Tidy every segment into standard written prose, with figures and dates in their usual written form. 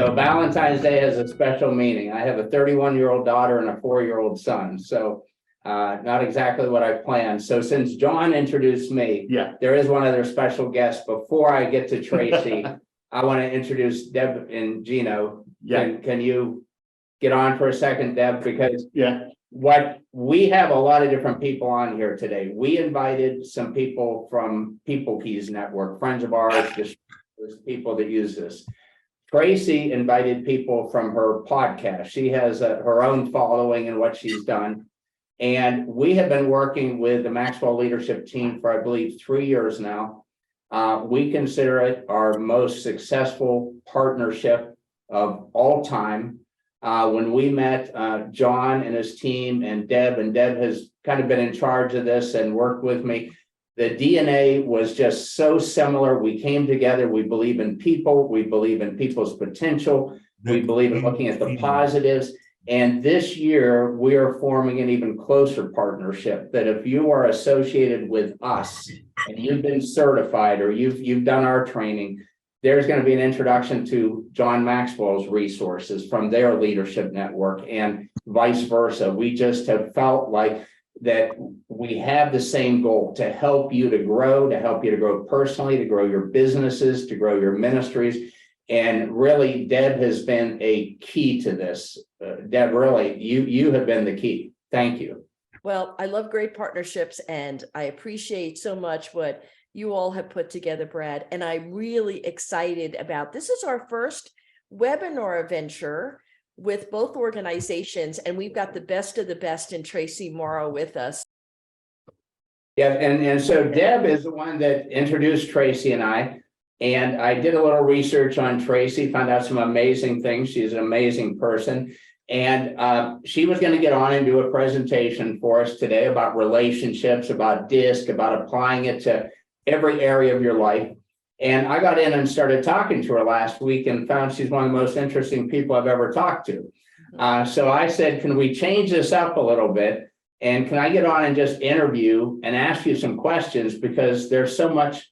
So Valentine's Day has a special meaning. I have a 31-year-old daughter and a 4-year-old son. So not exactly what I planned. So since John introduced me, Yeah. there is one other special guest. Before I get to Tracy, I want to introduce Deb and Gino. Yeah. Can you get on for a second, Deb? Because Yeah. what we have a lot of different people on here today. We invited some people from People Keys Network, friends of ours, just people that use this. Tracy invited people from her podcast. She has her own following and what she's done. And we have been working with the Maxwell leadership team for, I believe, 3 years now. We consider it our most successful partnership of all time. When we met John and his team and Deb has kind of been in charge of this and worked with me. The DNA was just so similar. We came together. We believe in people. We believe in people's potential. We believe in looking at the positives. And this year, we are forming an even closer partnership that if you are associated with us and you've been certified or you've done our training, there's going to be an introduction to John Maxwell's resources from their leadership network and vice versa. We just have felt like that we have the same goal to help you to grow personally, to grow your businesses, to grow your ministries. And really, Deb has been a key to this. Deb, really, you have been the key. Thank you. Well, I love great partnerships, and I appreciate so much what you all have put together, Brad. And I'm really excited about this. Is our first webinar venture with both organizations, and we've got the best of the best in Tracy Morrow with us. Yeah, and so Deb is the one that introduced Tracy and I did a little research on Tracy, found out some amazing things. She's an amazing person. And she was going to get on and do a presentation for us today about relationships, about DISC, about applying it to every area of your life. And I got in and started talking to her last week and found she's one of the most interesting people I've ever talked to. So I said, can we change this up a little bit? And can I get on and just interview and ask you some questions? Because there's so much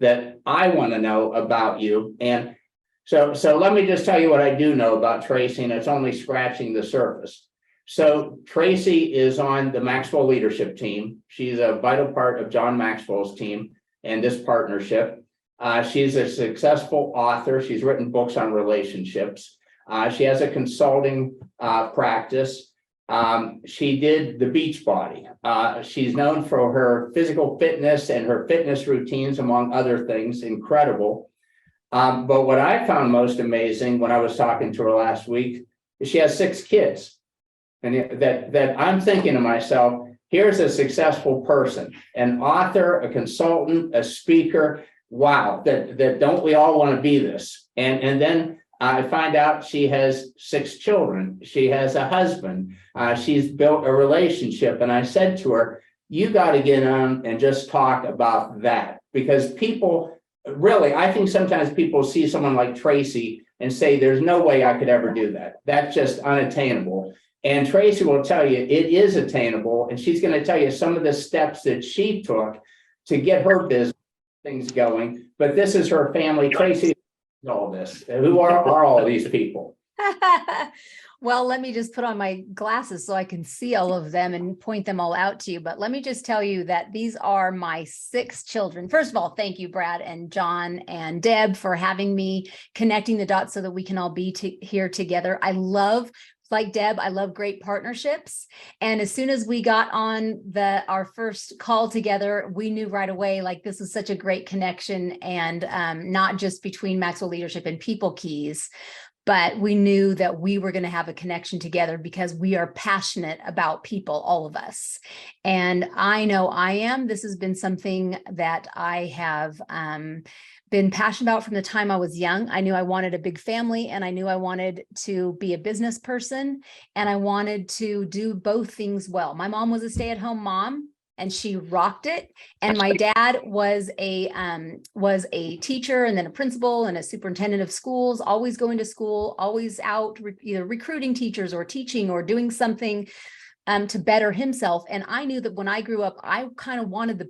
that I want to know about you. And so let me just tell you what I do know about Tracy, and it's only scratching the surface. So Tracy is on the Maxwell leadership team. She's a vital part of John Maxwell's team and this partnership. She's a successful author. She's written books on relationships. She has a consulting practice. She did the Beachbody. She's known for her physical fitness and her fitness routines, among other things, incredible. But what I found most amazing when I was talking to her last week is she has 6 kids. And that I'm thinking to myself, here's a successful person, an author, a consultant, a speaker. Wow, that don't we all want to be this? And then I find out she has 6 children. She has a husband. She's built a relationship. And I said to her, you got to get on and just talk about that. Because people really, I think sometimes people see someone like Tracy and say, there's no way I could ever do that. That's just unattainable. And Tracy will tell you it is attainable. And she's going to tell you some of the steps that she took to get her business things going. But this is her family. Tracy, all this. Who are all these people? Well, let me just put on my glasses so I can see all of them and point them all out to you. But let me just tell you that these are my 6 children. First of all, thank you, Brad and John and Deb, for having me, connecting the dots so that we can all be here together. Like Deb, I love great partnerships. And as soon as we got on our first call together, we knew right away, like this is such a great connection, and not just between Maxwell Leadership and People Keys, but we knew that we were going to have a connection together because we are passionate about people, all of us. And I know I am. This has been something that I have been passionate about from the time I was young. I knew I wanted a big family, and I knew I wanted to be a business person, and I wanted to do both things well. My mom was a stay-at-home mom, and she rocked it. And my dad was a teacher, and then a principal and a superintendent of schools, always going to school, always out either recruiting teachers or teaching or doing something to better himself. And I knew that when I grew up, I kind of wanted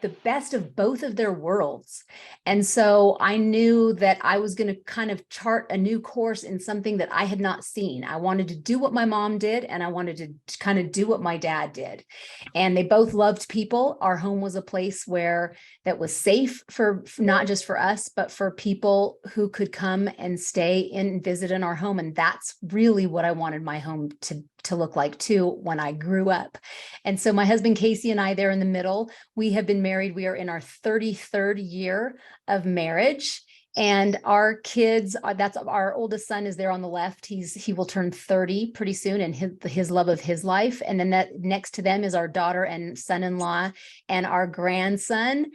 the best of both of their worlds. And so I knew that I was going to kind of chart a new course in something that I had not seen. I wanted to do what my mom did, and I wanted to kind of do what my dad did. And they both loved people. Our home was a place where that was safe for not just for us, but for people who could come and stay and visit in our home. And that's really what I wanted my home to look like too when I grew up. And so my husband Casey and I, there in the middle, we have been married. We are in our 33rd year of marriage. And our kids, that's our oldest son is there on the left. He will turn 30 pretty soon, and his love of his life. And then that next to them is our daughter and son-in-law and our grandson.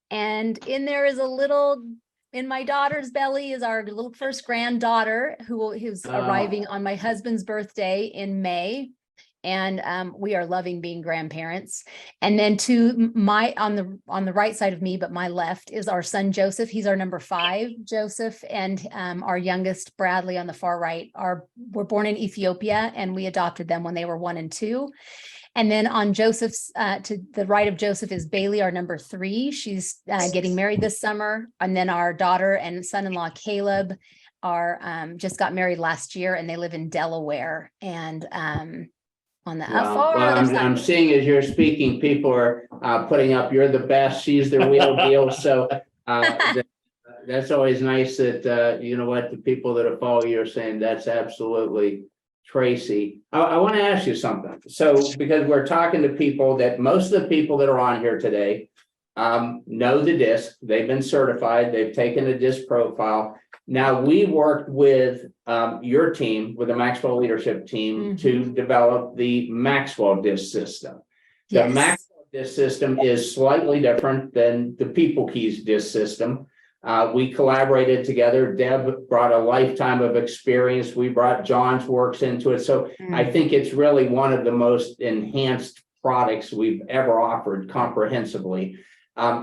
And in there is in my daughter's belly is our little first granddaughter who's arriving on my husband's birthday in May. And we are loving being grandparents. And then on the right side of me, but my left, is our son Joseph. He's our number 5, Joseph, and our youngest Bradley on the far right were born in Ethiopia, and we adopted them when they were 1 and 2. And then on Joseph's, to the right of Joseph is Bailey, our number 3. She's getting married this summer. And then our daughter and son-in-law Caleb are just got married last year, and they live in Delaware. And on the I'm seeing as you're speaking, people are putting up, "You're the best, she's the real deal." So that's always nice that you know what, the people that follow you are saying that's absolutely Tracy. I want to ask you something. So because we're talking to people that most of the people that are on here today know the DISC, they've been certified, they've taken the DISC profile. Now, we worked with your team, with the Maxwell leadership team, to develop the Maxwell DISC system. The Maxwell DISC system is slightly different than the People Keys DISC system. We collaborated together. Deb brought a lifetime of experience. We brought John's works into it. So I think it's really one of the most enhanced products we've ever offered comprehensively.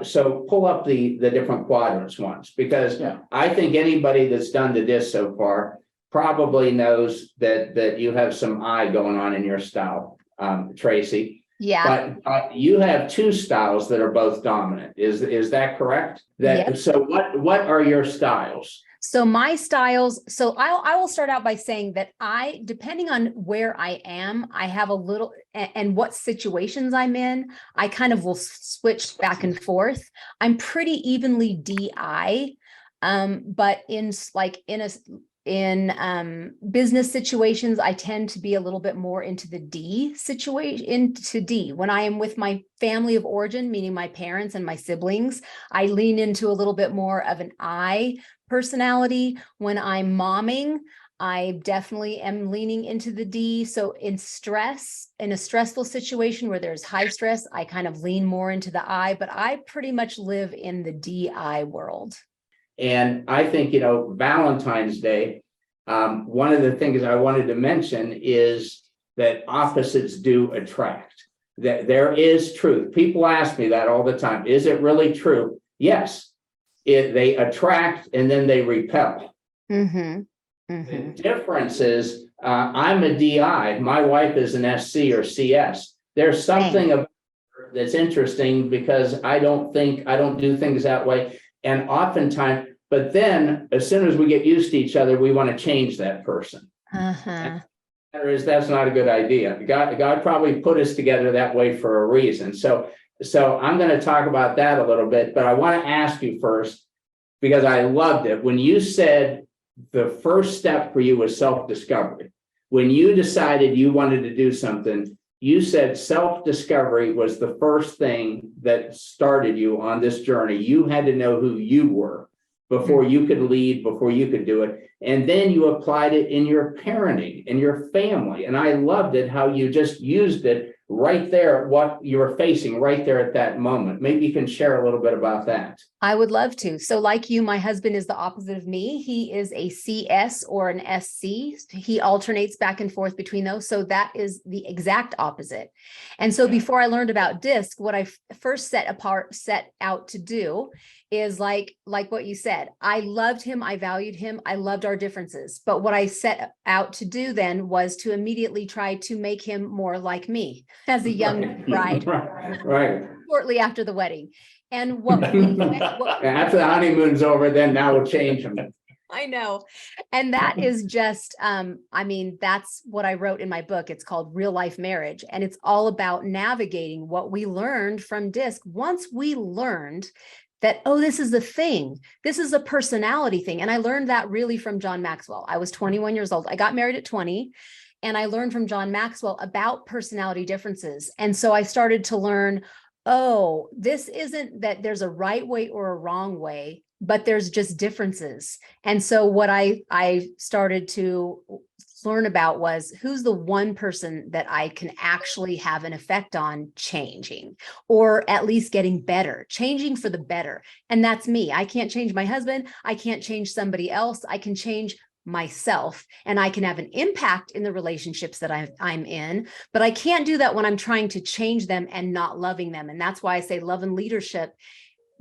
So pull up the different quadrants ones, because I think anybody that's done the DISC so far probably knows that you have some I going on in your style, Tracy. Yeah. But you have 2 styles that are both dominant. Is that correct? So what are your styles? So my styles, so I will start out by saying that depending on where I am, I have a little, and what situations I'm in, I kind of will switch back and forth. I'm pretty evenly DI, but in business situations, I tend to be a little bit more into the D situation, into D. When I am with my family of origin, meaning my parents and my siblings, I lean into a little bit more of an I personality. When I'm momming, I definitely am leaning into the D. So in a stressful situation where there's high stress, I kind of lean more into the I, but I pretty much live in the DI world. And I think, Valentine's Day, one of the things I wanted to mention is that opposites do attract. That there is truth. People ask me that all the time. Is it really true? Yes. They attract and then they repel. The difference is I'm a DI. My wife is an SC or CS. There's something about her that's interesting because I don't do things that way. And oftentimes, but then as soon as we get used to each other, we want to change that person. That's not a good idea. God probably put us together that way for a reason. So I'm going to talk about that a little bit, but I want to ask you first, because I loved it. When you said the first step for you was self-discovery, when you decided you wanted to do something, you said self-discovery was the first thing that started you on this journey. You had to know who you were before you could lead, before you could do it. And then you applied it in your parenting, in your family. And I loved it how you just used it right there, what you were facing right there at that moment. Maybe you can share a little bit about that. I would love to. So like you, my husband is the opposite of me. He is a CS or an SC. He alternates back and forth between those. So that is the exact opposite. And so before I learned about DISC, what I first set out to do is like what you said. I loved him. I valued him. I loved our differences. But what I set out to do then was to immediately try to make him more like me as a young bride. Right. Shortly after the wedding. And what we, After the honeymoon's over, then now we'll change them. I know. And that is just, I mean, that's what I wrote in my book. It's called Real Life Marriage. And it's all about navigating what we learned from DISC. Once we learned that, oh, this is the thing, this is a personality thing. And I learned that really from John Maxwell. I was 21 years old. I got married at 20. And I learned from John Maxwell about personality differences. And so I started to learn, oh, this isn't that there's a right way or a wrong way, but there's just differences. And so what I started to learn about was who's the one person that I can actually have an effect on changing, or at least getting better, changing for the better. And that's me. I can't change my husband. I can't change somebody else. I can change myself, and I can have an impact in the relationships that I'm in, but I can't do that when I'm trying to change them and not loving them. And that's why I say love and leadership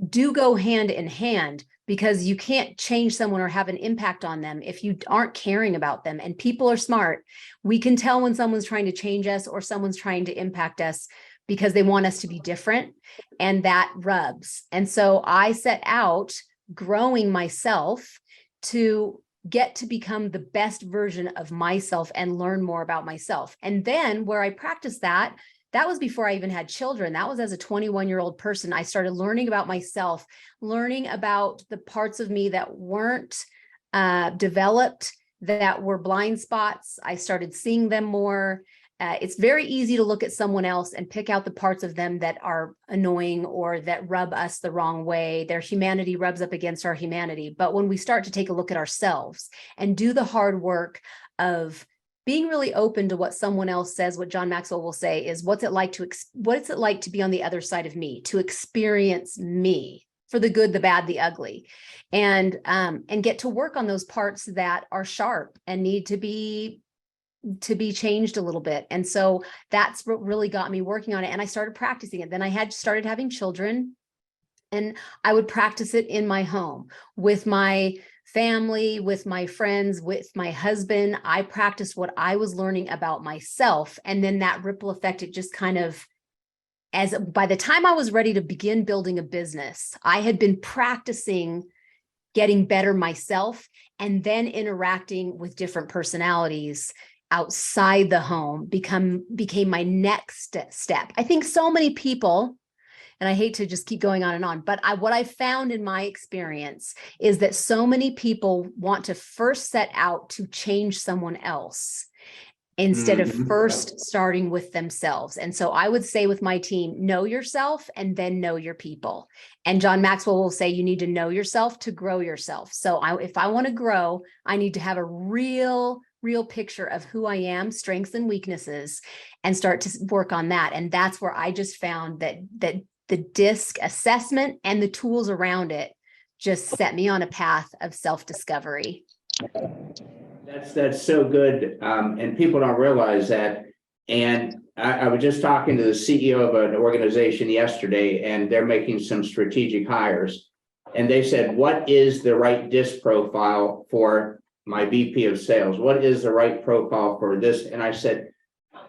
do go hand in hand, because you can't change someone or have an impact on them if you aren't caring about them. And people are smart. We can tell when someone's trying to change us or someone's trying to impact us because they want us to be different, and that rubs. And so I set out growing myself to get to become the best version of myself and learn more about myself. And then where I practiced that was before I even had children. That was as a 21-year-old person. I started learning about myself, learning about the parts of me that weren't developed, that were blind spots. I started seeing them more. It's very easy to look at someone else and pick out the parts of them that are annoying or that rub us the wrong way. Their humanity rubs up against our humanity. But when we start to take a look at ourselves and do the hard work of being really open to what someone else says, what John Maxwell will say is, what's it like to be on the other side of me, to experience me for the good, the bad, the ugly, and get to work on those parts that are sharp and need to be changed a little bit. And so that's what really got me working on it. And I started practicing it. Then I started having children, and I would practice it in my home with my family, with my friends, with my husband. I practiced what I was learning about myself. And then that ripple effect, it just kind of, by the time I was ready to begin building a business, I had been practicing getting better myself, and then interacting with different personalities outside the home became my next step. I think so many people, and I hate to just keep going on and on, but what I found in my experience is that so many people want to first set out to change someone else instead of first starting with themselves. And so I would say with my team, know yourself and then know your people. And John Maxwell will say, you need to know yourself to grow yourself. So if I want to grow, I need to have a real picture of who I am, strengths and weaknesses, and start to work on that. And that's where I just found that the DISC assessment and the tools around it just set me on a path of self-discovery. That's so good. And people don't realize that. And I was just talking to the CEO of an organization yesterday, and they're making some strategic hires. And they said, what is the right DISC profile for my VP of sales? What is the right profile for this? And I said,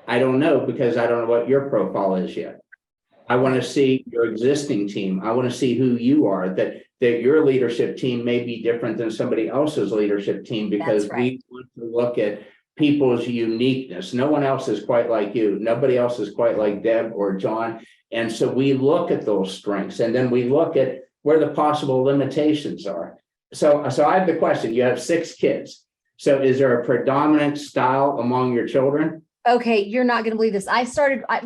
I don't know, because I don't know what your profile is yet. I want to see your existing team. I want to see who you are, that your leadership team may be different than somebody else's leadership team, because we want to look at people's uniqueness. No one else is quite like you. Nobody else is quite like Deb or John. And so we look at those strengths, and then we look at where the possible limitations are. So I have the question. You have 6 kids. So is there a predominant style among your children? Okay, you're not going to believe this.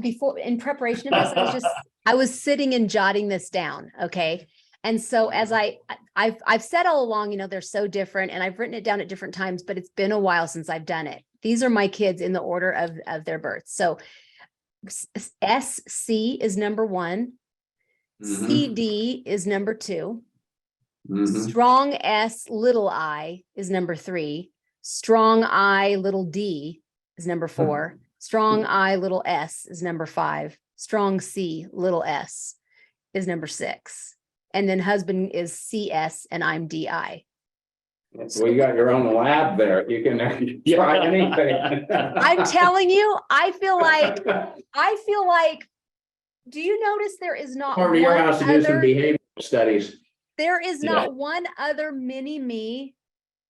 Before, in preparation of this, I was sitting and jotting this down. Okay. And so as I've said all along, they're so different, and I've written it down at different times, but it's been a while since I've done it. These are my kids in the order of their births. So SC is number 1. CD is number 2. Strong S little I is number 3. Strong I little d is number 4. Strong I little s is number 5. Strong C little s is number 6. And then husband is CS and I'm DI. Well, you got your own lab there. You can try anything. I'm telling you, I feel like do you notice there is not Over to your one house to do some other, behavioral studies. there is Yeah. not one other mini me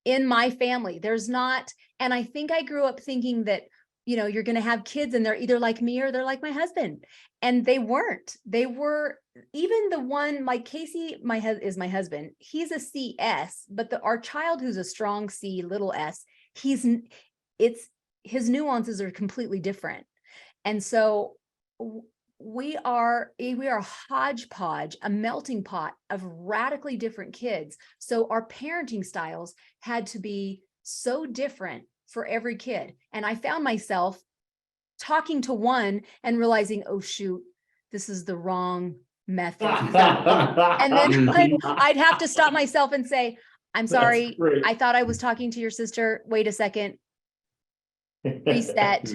in my family. There's not, and I think I grew up thinking that, you know, you're going to have kids and they're either like me or they're like my husband. And they weren't. They were, even the one, like Casey, is my husband. He's a CS, but our child who's a strong C, little s, his nuances are completely different. And so we are a hodgepodge, a melting pot of radically different kids. So our parenting styles had to be so different for every kid. And I found myself talking to one and realizing, oh shoot, this is the wrong method. And then I'd have to stop myself and say, I'm sorry, I thought I was talking to your sister. Wait a second. Reset.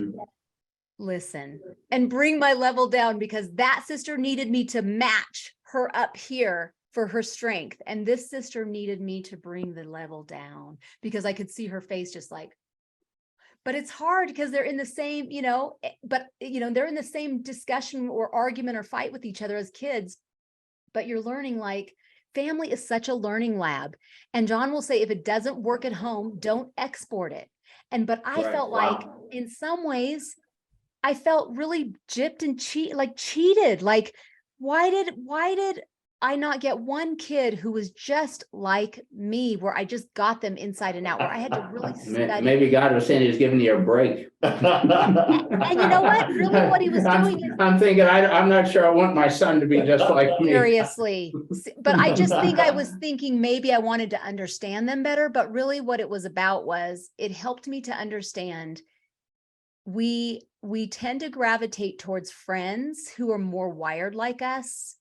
Listen, and bring my level down, because that sister needed me to match her up here for her strength. And this sister needed me to bring the level down, because I could see her face just like, but it's hard because they're in the same, you know, but you know, they're in the same discussion or argument or fight with each other as kids. But you're learning, like, family is such a learning lab. And John will say, if it doesn't work at home, don't export it. But I felt like in some ways, I felt really gypped and cheated. Like, why did I not get one kid who was just like me, where I just got them inside and out, where I had to really study. Maybe God was saying he's giving you a break. And you know what? Really what he was doing is, I'm thinking, I'm not sure I want my son to be just like me. seriously. But I just think I was thinking maybe I wanted to understand them better, but really what it was about was it helped me to understand we tend to gravitate towards friends who are more wired like us.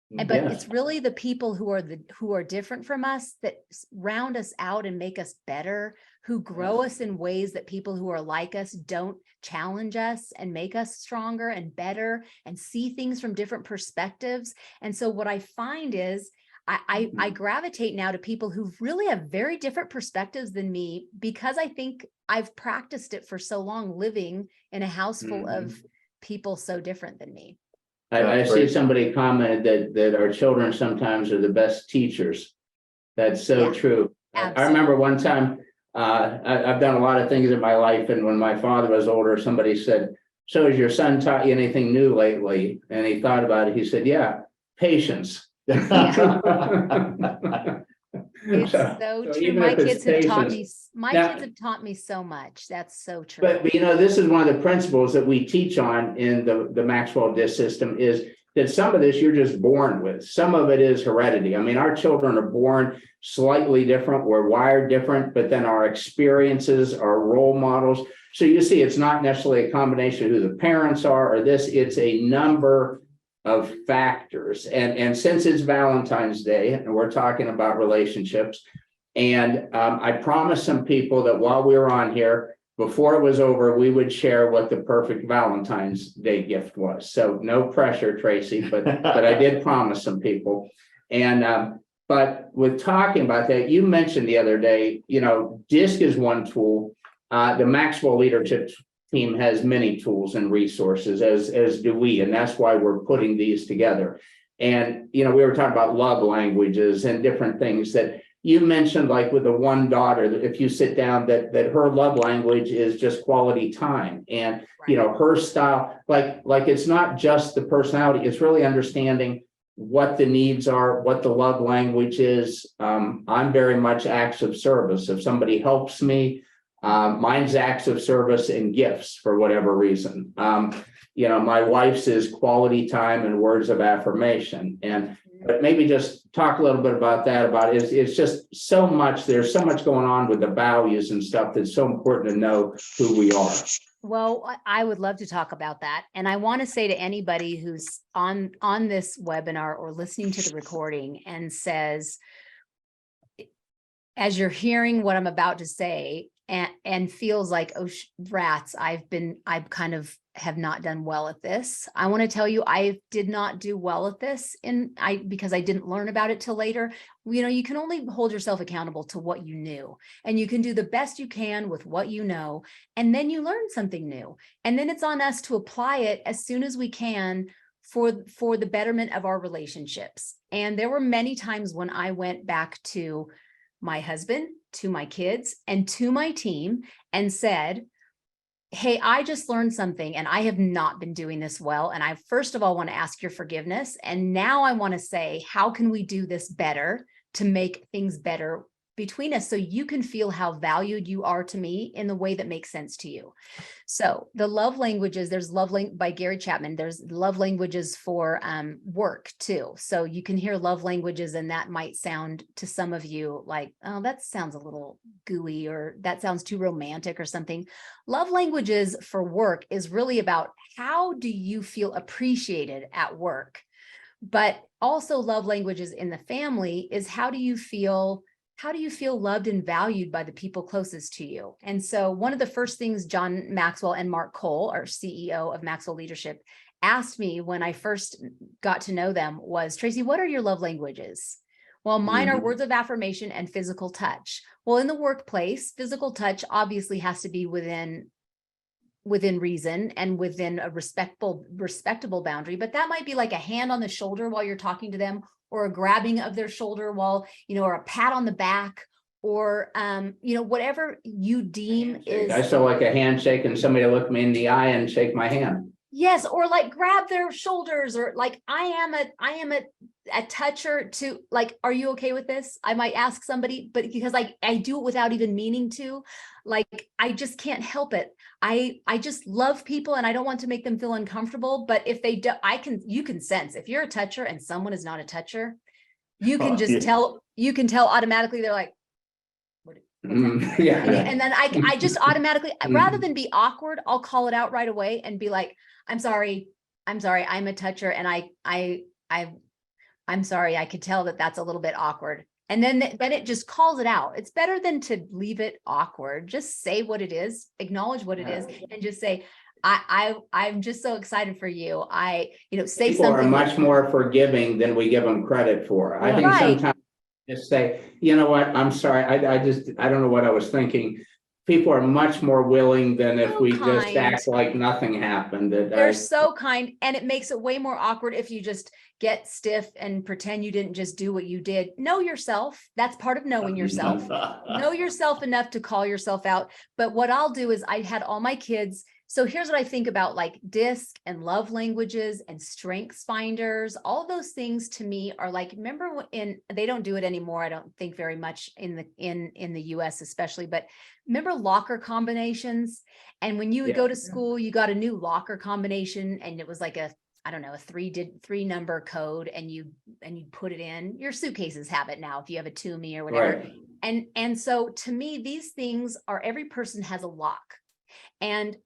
But it's really the people who are different from us that round us out and make us better, who grow us in ways that people who are like us don't challenge us and make us stronger and better and see things from different perspectives. And so what I find is I gravitate now to people who really have very different perspectives than me, because I think I've practiced it for so long, living in a house full of people so different than me. I see somebody commented that our children sometimes are the best teachers. That's so true. Absolutely. I remember one time, I've done a lot of things in my life, and when my father was older, somebody said, so has your son taught you anything new lately? And he thought about it. He said, yeah, patience. It's so true. My kids have taught me. Kids have taught me so much. That's so true. But you know, this is one of the principles that we teach on in the Maxwell DISC system, is that some of this you're just born with. Some of it is heredity. I mean, our children are born slightly different. We're wired different, but then our experiences, our role models. So you see, it's not necessarily a combination of who the parents are or this. It's a number of factors. And since it's Valentine's Day and we're talking about relationships, and I promised some people that while we were on here, before it was over, we would share what the perfect Valentine's Day gift was. So no pressure, Tracy, but I did promise some people. And but with talking about that, you mentioned the other day, you know, DISC is one tool. The Maxwell Leadership Team has many tools and resources, as do we, and that's why we're putting these together. And you know, we were talking about love languages and different things that you mentioned, like with the one daughter, that if you sit down, that her love language is just quality time, and you know, her style, like it's not just the personality, it's really understanding what the needs are, what the love language is. I'm very much acts of service. If somebody helps me, mine's acts of service and gifts for whatever reason. You know, my wife's is quality time and words of affirmation. But maybe just talk a little bit about that. It's just so much. There's so much going on with the values and stuff that's so important to know who we are. Well, I would love to talk about that. And I want to say to anybody who's on this webinar or listening to the recording and says, as you're hearing what I'm about to say, and feels like, oh, rats, I kind of have not done well at this. I want to tell you, I did not do well at this because I didn't learn about it till later. You know, you can only hold yourself accountable to what you knew, and you can do the best you can with what you know. And then you learn something new. And then it's on us to apply it as soon as we can for the betterment of our relationships. And there were many times when I went back to my husband, to my kids, and to my team and said, hey, I just learned something and I have not been doing this well. And I first of all want to ask your forgiveness. And now I want to say, how can we do this better to make things better between us so you can feel how valued you are to me in the way that makes sense to you. So the love languages, there's by Gary Chapman, there's love languages for work too. So you can hear love languages and that might sound to some of you like, oh, that sounds a little gooey or that sounds too romantic or something. Love languages for work is really about how do you feel appreciated at work? But also love languages in the family is how do you feel loved and valued by the people closest to you? And so one of the first things John Maxwell and Mark Cole, our CEO of Maxwell Leadership, asked me when I first got to know them was, Tracy, what are your love languages? Well, mine are words of affirmation and physical touch. Well, in the workplace, physical touch obviously has to be within reason and within a respectable boundary, but that might be like a hand on the shoulder while you're talking to them, or a grabbing of their shoulder while, or a pat on the back, or, whatever you deem is. I still like a handshake and somebody to look me in the eye and shake my hand. Yes, or like grab their shoulders, or like I am a toucher to, like, are you okay with this? I might ask somebody, but because I do it without even meaning to, like, I just can't help it. I just love people and I don't want to make them feel uncomfortable. But if they do, you can sense if you're a toucher and someone is not a toucher, you can tell, you can tell automatically they're like, yeah. And then I just automatically, rather than be awkward, I'll call it out right away and be like, I'm sorry, I'm a toucher. And I'm sorry, I could tell that that's a little bit awkward. And then it just calls it out. It's better than to leave it awkward. Just say what it is, acknowledge what it is, and just say, I'm just so excited for you. Say People something. are much more forgiving than we give them credit for. I think sometimes just say, you know what, I'm sorry, I don't know what I was thinking. People are much more willing than if we just act like nothing happened. They're so kind, and it makes it way more awkward if you just get stiff and pretend you didn't just do what you did. Know yourself. That's part of knowing yourself. Know yourself enough to call yourself out. But what I'll do is I had all my kids. So here's what I think about like DISC and love languages and strengths finders. All of those things to me are like, remember they don't do it anymore. I don't think very much in the US especially, but remember locker combinations? And when you would go to school, you got a new locker combination and it was like a three number code and you put it in. Your suitcases have it now if you have a Toomey or whatever. Right. And so to me, these things are, every person has a lock. And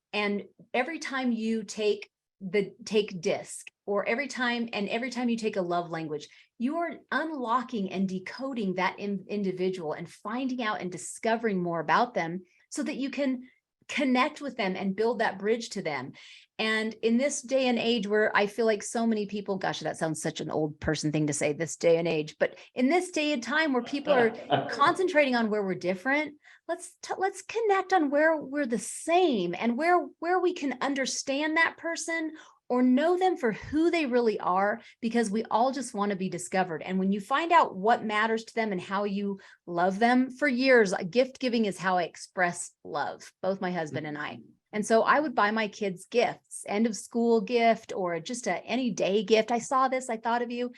every time you take DISC, or every time you take a love language, you are unlocking and decoding that individual and finding out and discovering more about them so that you can connect with them and build that bridge to them. And in this day and age where I feel like so many people, gosh, that sounds such an old person thing to say, this day and age, but in this day and time where people are concentrating on where we're different, let's connect on where we're the same and where we can understand that person or know them for who they really are, because we all just want to be discovered. And when you find out what matters to them and how you love them, for years, gift giving is how I express love, both my husband and I. And so I would buy my kids gifts, end of school gift, or just any day gift. I saw this, I thought of you.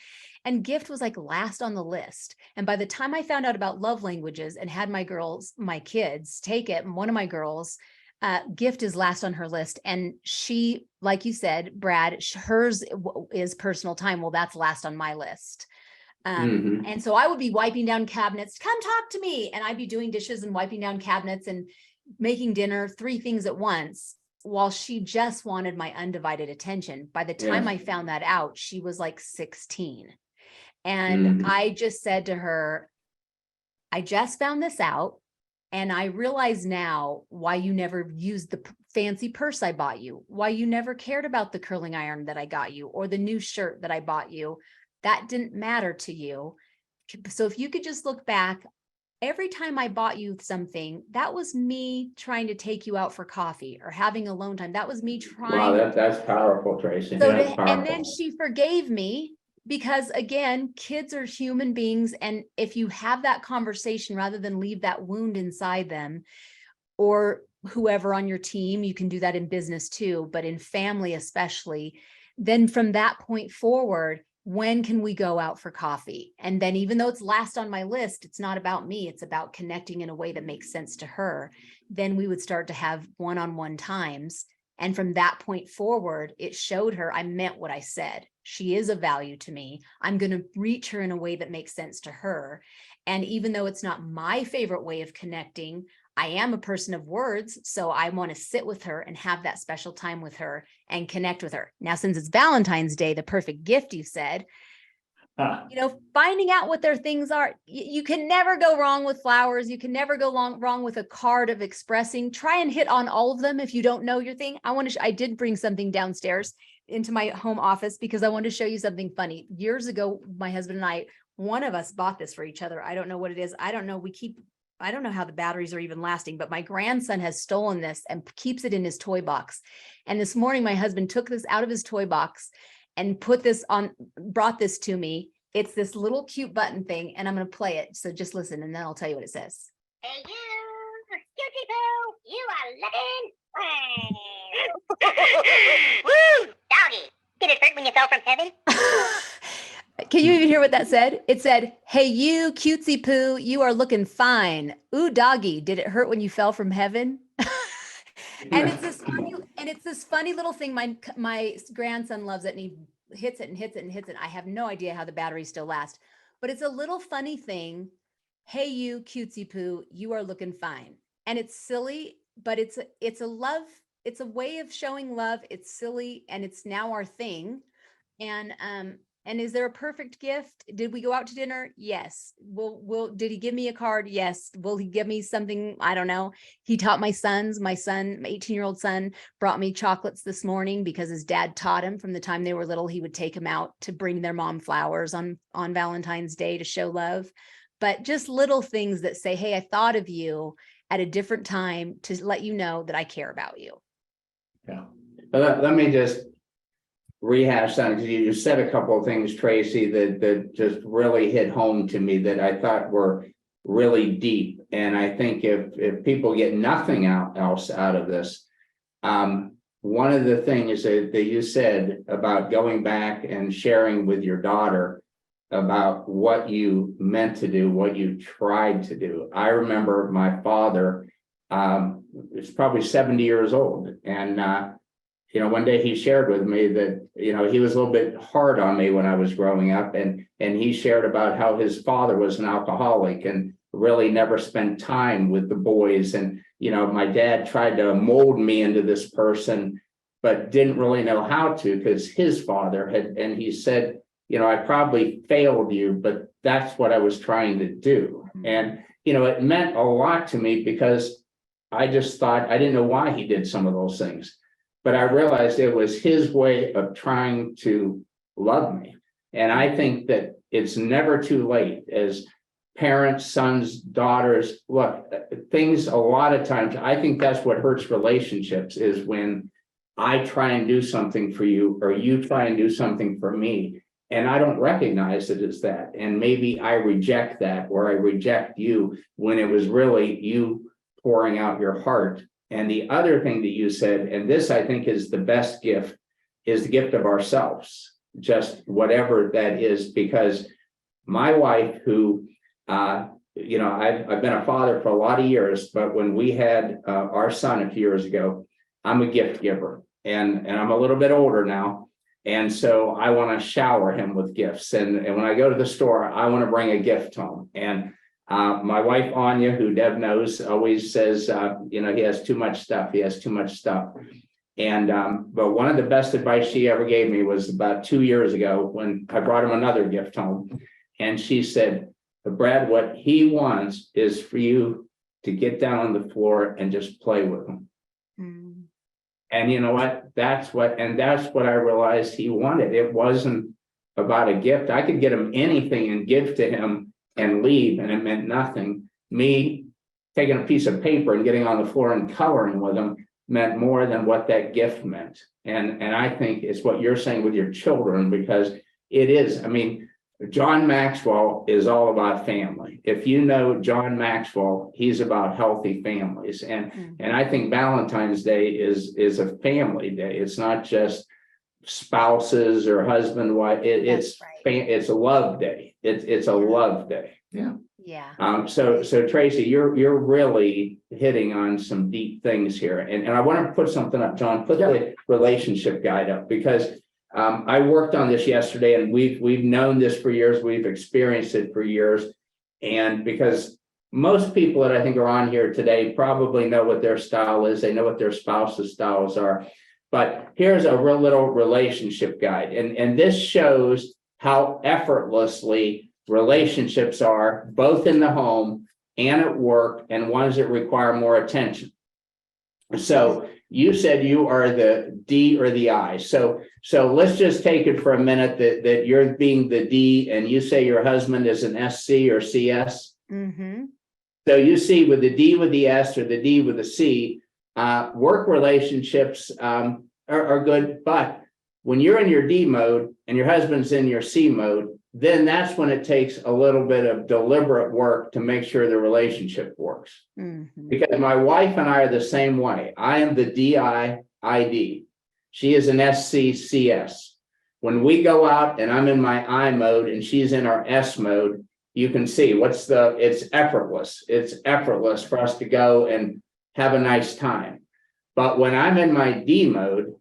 And gift was like last on the list. And by the time I found out about love languages and had my kids take it, and one of my girls, gift is last on her list. And she, like you said, Brad, hers is personal time. Well, that's last on my list. And so I would be wiping down cabinets, come talk to me. And I'd be doing dishes and wiping down cabinets and making dinner, 3 things at once, while she just wanted my undivided attention. By the time I found that out, she was like 16. And I just said to her, I just found this out. And I realize now why you never used the fancy purse I bought you, why you never cared about the curling iron that I got you or the new shirt that I bought you. That didn't matter to you. So if you could just look back every time I bought you something, that was me trying to take you out for coffee or having alone time. That was me trying. Wow, that's powerful, Tracy. So That's and then powerful. she forgave me because again, kids are human beings. And if you have that conversation rather than leave that wound inside them, or whoever on your team, you can do that in business too, but in family especially, then from that point forward, when can we go out for coffee? And then even though it's last on my list, it's not about me, it's about connecting in a way that makes sense to her. Then we would start to have one-on-one times. And from that point forward, it showed her I meant what I said. She is of value to me. I'm going to reach her in a way that makes sense to her. And even though it's not my favorite way of connecting, I am a person of words, so I want to sit with her and have that special time with her and connect with her. Now, since it's Valentine's Day, the perfect gift, you said, finding out what their things are. You can never go wrong with flowers. You can never go wrong with a card of expressing. Try and hit on all of them if you don't know your thing. I did bring something downstairs into my home office because I wanted to show you something funny. Years ago, my husband and I, one of us bought this for each other. I don't know what it is. I don't know how the batteries are even lasting, but my grandson has stolen this and keeps it in his toy box. And this morning, my husband took this out of his toy box and brought this to me. It's this little cute button thing, and I'm going to play it. So just listen, and then I'll tell you what it says. Hey, you, Scooty Poo, you are looking fine. Woo, doggy, did it hurt when you fell from heaven? Can you even hear what that said? It said, hey, you cutesy poo, you are looking fine. Ooh, doggy, did it hurt when you fell from heaven? And it's this funny little thing. My grandson loves it, and he hits it and hits it and hits it. I have no idea how the batteries still last, but it's a little funny thing. Hey, you cutesy poo, you are looking fine. And it's silly, but it's a love. It's a way of showing love. It's silly, and it's now our thing. And is there a perfect gift? Did we go out to dinner? Yes. Did he give me a card? Yes. Will he give me something? I don't know. He taught my 18-year-old son brought me chocolates this morning because his dad taught him from the time they were little. He would take them out to bring their mom flowers on Valentine's Day to show love. But just little things that say, hey, I thought of you at a different time to let you know that I care about you. Yeah. But let me just rehash that, because you said a couple of things, Tracy, that just really hit home to me that I thought were really deep. And I think if people get nothing else out of this, one of the things that you said about going back and sharing with your daughter about what you meant to do, what you tried to do. I remember my father is probably 70 years old, and one day he shared with me that, he was a little bit hard on me when I was growing up, and he shared about how his father was an alcoholic and really never spent time with the boys. And, my dad tried to mold me into this person, but didn't really know how to, because his father and he said, I probably failed you, but that's what I was trying to do. And, it meant a lot to me, because I just thought, I didn't know why he did some of those things. But I realized it was his way of trying to love me. And I think that it's never too late as parents, sons, daughters. Look, things a lot of times, I think that's what hurts relationships, is when I try and do something for you, or you try and do something for me, and I don't recognize it as that. And maybe I reject that, or I reject you, when it was really you pouring out your heart. And the other thing that you said, and this I think is the best gift, is the gift of ourselves, just whatever that is. Because my wife, who, I've been a father for a lot of years, but when we had our son a few years ago, I'm a gift giver, and I'm a little bit older now. And so I want to shower him with gifts. And when I go to the store, I want to bring a gift home. And my wife, Anya, who Deb knows, always says, he has too much stuff. He has too much stuff. And but one of the best advice she ever gave me was about 2 years ago, when I brought him another gift home. And she said, Brad, what he wants is for you to get down on the floor and just play with him. Mm. And you know what? That's what I realized he wanted. It wasn't about a gift. I could get him anything and give to him and leave, and it meant nothing. me taking a piece of paper and getting on the floor and coloring with them meant more than what that gift meant. And I think it's what you're saying with your children, because it is, I mean, John Maxwell is all about family. If you know John Maxwell, he's about healthy families. And I think Valentine's Day is a family day. It's not just spouses or husband, wife. It's it's a love day. It's a love day. Yeah. Yeah. So Tracy, you're really hitting on some deep things here. And I want to put something up, John, put the relationship guide up, because I worked on this yesterday, and we've known this for years. We've experienced it for years. And because most people that I think are on here today probably know what their style is, they know what their spouse's styles are. But here's a real little relationship guide. And this shows how effortlessly relationships are, both in the home and at work, and ones that require more attention. So you said you are the D or the I. So let's just take it for a minute that you're being the D, and you say your husband is an SC or CS. Mm-hmm. So you see, with the D with the S or the D with the C, work relationships are good. But when you're in your D mode and your husband's in your C mode, then that's when it takes a little bit of deliberate work to make sure the relationship works. Mm-hmm. Because my wife and I are the same way. I am the DI-ID. She is an SCCS. When we go out and I'm in my I mode and she's in our S mode, you can see it's effortless. It's effortless for us to go and have a nice time. But when I'm in my D mode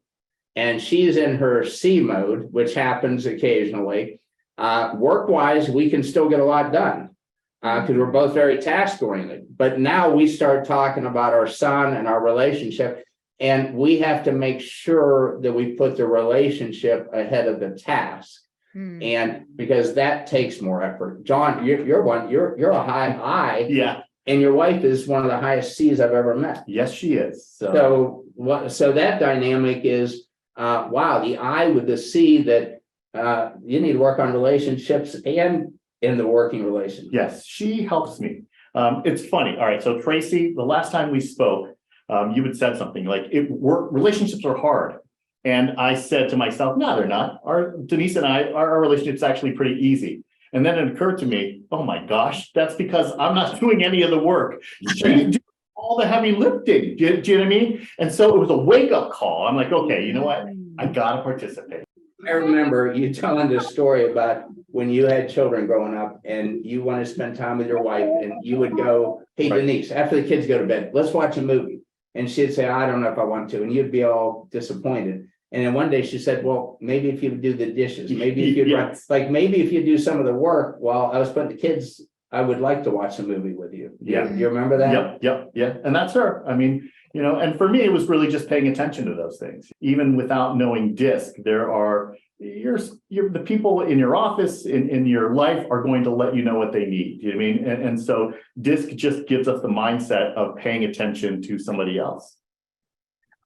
and she's in her C mode, which happens occasionally, work-wise, we can still get a lot done because we're both very task-oriented. But now we start talking about our son and our relationship, and we have to make sure that we put the relationship ahead of the task. And because that takes more effort. John, you're a high I. Yeah. And your wife is one of the highest C's I've ever met. Yes, she is. So that dynamic is wow, the I with the C, that you need to work on relationships and in the working relationship. Yes, she helps me. It's funny. All right. So Tracy, the last time we spoke, you had said something like relationships are hard. And I said to myself, no, they're not. Denise and our relationship's actually pretty easy. And then it occurred to me, oh my gosh, that's because I'm not doing any of the work. You do all the heavy lifting. Do you know what I mean? And so it was a wake-up call. I'm like, okay, you know what? I gotta participate. I remember you telling this story about when you had children growing up and you want to spend time with your wife, and you would go, hey, Right. Denise, after the kids go to bed, let's watch a movie. And she'd say, I don't know if I want to. And you'd be all disappointed. And then one day she said, well, maybe if you would do the dishes, maybe if you'd run, like maybe if you do some of the work while I was putting the kids, I would like to watch a movie with you. Yeah. Do you remember that? Yep. And that's her. I mean, you know, and for me, it was really just paying attention to those things. Even without knowing DISC, there are the people in your office, in your life, are going to let you know what they need. You know what I mean? And so DISC just gives us the mindset of paying attention to somebody else.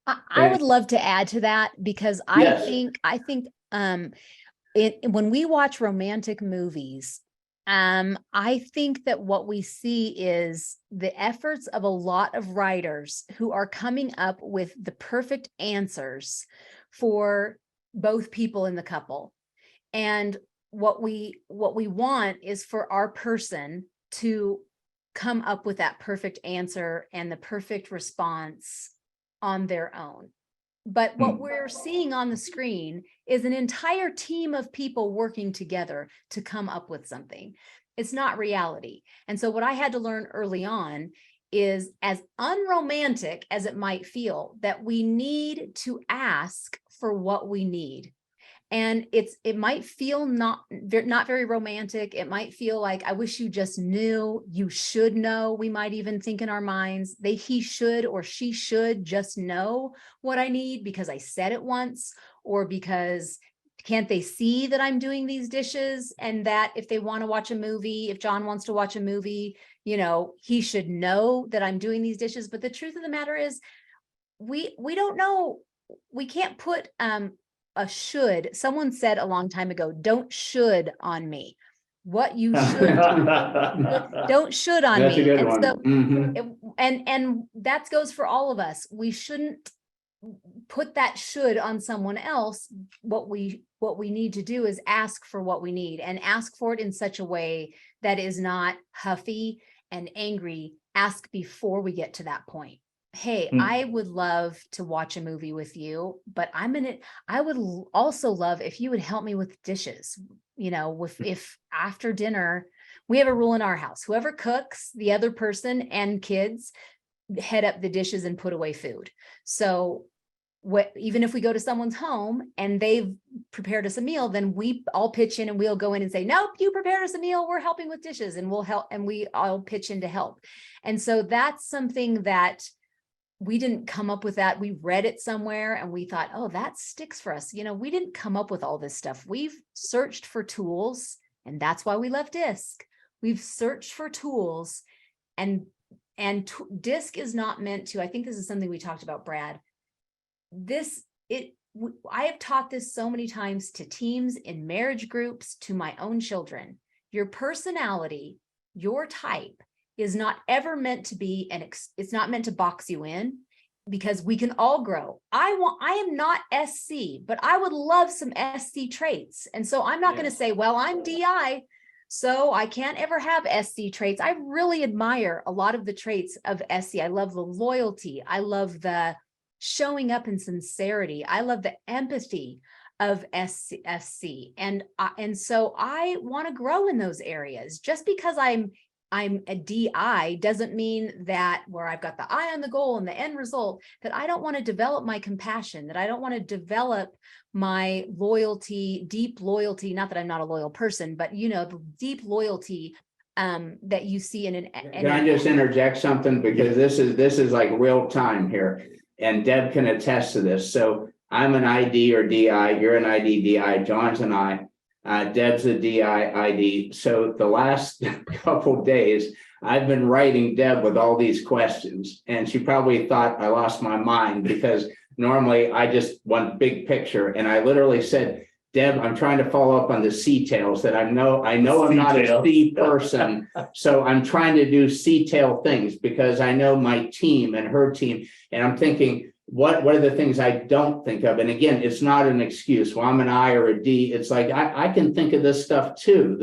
I would love to add to that, because Yes. I think when we watch romantic movies, I think that what we see is the efforts of a lot of writers who are coming up with the perfect answers for both people in the couple. And what we want is for our person to come up with that perfect answer and the perfect response on their own. But what we're seeing on the screen is an entire team of people working together to come up with something. It's not reality. And so what I had to learn early on is, as unromantic as it might feel, that we need to ask for what we need. And it might feel not very romantic. It might feel like, I wish you just knew, you should know. We might even think in our minds, he should or she should just know what I need because I said it once, or because can't they see that I'm doing these dishes, and that if they want to watch a movie, if John wants to watch a movie, you know, he should know that I'm doing these dishes. But the truth of the matter is, we don't know. We can't put a should. Someone said a long time ago, don't should on me. what you should do. Don't should on That's a me. good And one. so Mhm. and that goes for all of us. We shouldn't put that should on someone else. What we need to do is ask for what we need, and ask for it in such a way that is not huffy and angry. Ask before we get to that point. Hey, Mm. I would love to watch a movie with you, but I would also love if you would help me with dishes. You know, if after dinner, we have a rule in our house, whoever cooks, the other person and kids head up the dishes and put away food. So even if we go to someone's home and they've prepared us a meal, then we all pitch in and we'll go in and say, nope, you prepared us a meal, we're helping with dishes, and we'll help, and we all pitch in to help. And so that's something that we didn't come up with. That we read it somewhere and we thought, oh, that sticks for us. You know, we didn't come up with all this stuff. We've searched for tools, and that's why we love DISC. We've searched for tools, and DISC is not meant to, I think this is something we talked about, Brad. I have taught this so many times to teams, in marriage groups, to my own children. Your personality, your type is not ever meant to be it's not meant to box you in, because we can all grow. I am not SC, but I would love some SC traits. And so I'm not going to say, well, I'm DI, so I can't ever have SC traits. I really admire a lot of the traits of SC. I love the loyalty. I love the showing up in sincerity. I love the empathy of SC. And so I want to grow in those areas. Just because I'm a DI doesn't mean that, where I've got the eye on the goal and the end result, that I don't want to develop my compassion, that I don't want to develop my loyalty, deep loyalty. Not that I'm not a loyal person, but you know, the deep loyalty that you see in Can I just interject something, because this is like real time here, and Deb can attest to this. So I'm an ID or DI, you're an ID DI, John's an I, Deb's a DI ID. So the last couple days, I've been writing Deb with all these questions, and she probably thought I lost my mind, because normally I just want big picture, and I literally said, Deb, I'm trying to follow up on the C-tails that I know I'm not a C person. So I'm trying to do C-tail things, because I know my team and her team, and I'm thinking, what are the things I don't think of? And again, it's not an excuse. Well, I'm an I or a D. It's like, I can think of this stuff too,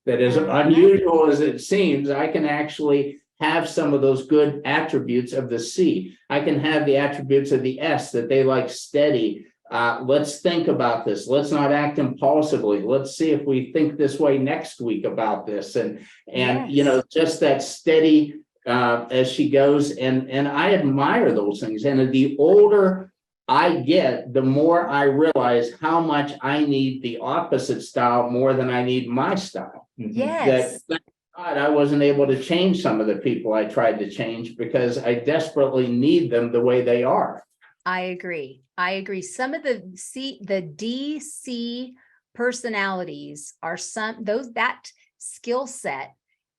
that is unusual as it seems. I can actually have some of those good attributes of the C. I can have the attributes of the S, that they like steady. Let's think about this. Let's not act impulsively. Let's see if we think this way next week about this. And Yes. you know, just that steady as she goes. And I admire those things. And the older I get, the more I realize how much I need the opposite style more than I need my style. Yes. That God, I wasn't able to change some of the people I tried to change, because I desperately need them the way they are. I agree. Some of the DC personalities are that skill set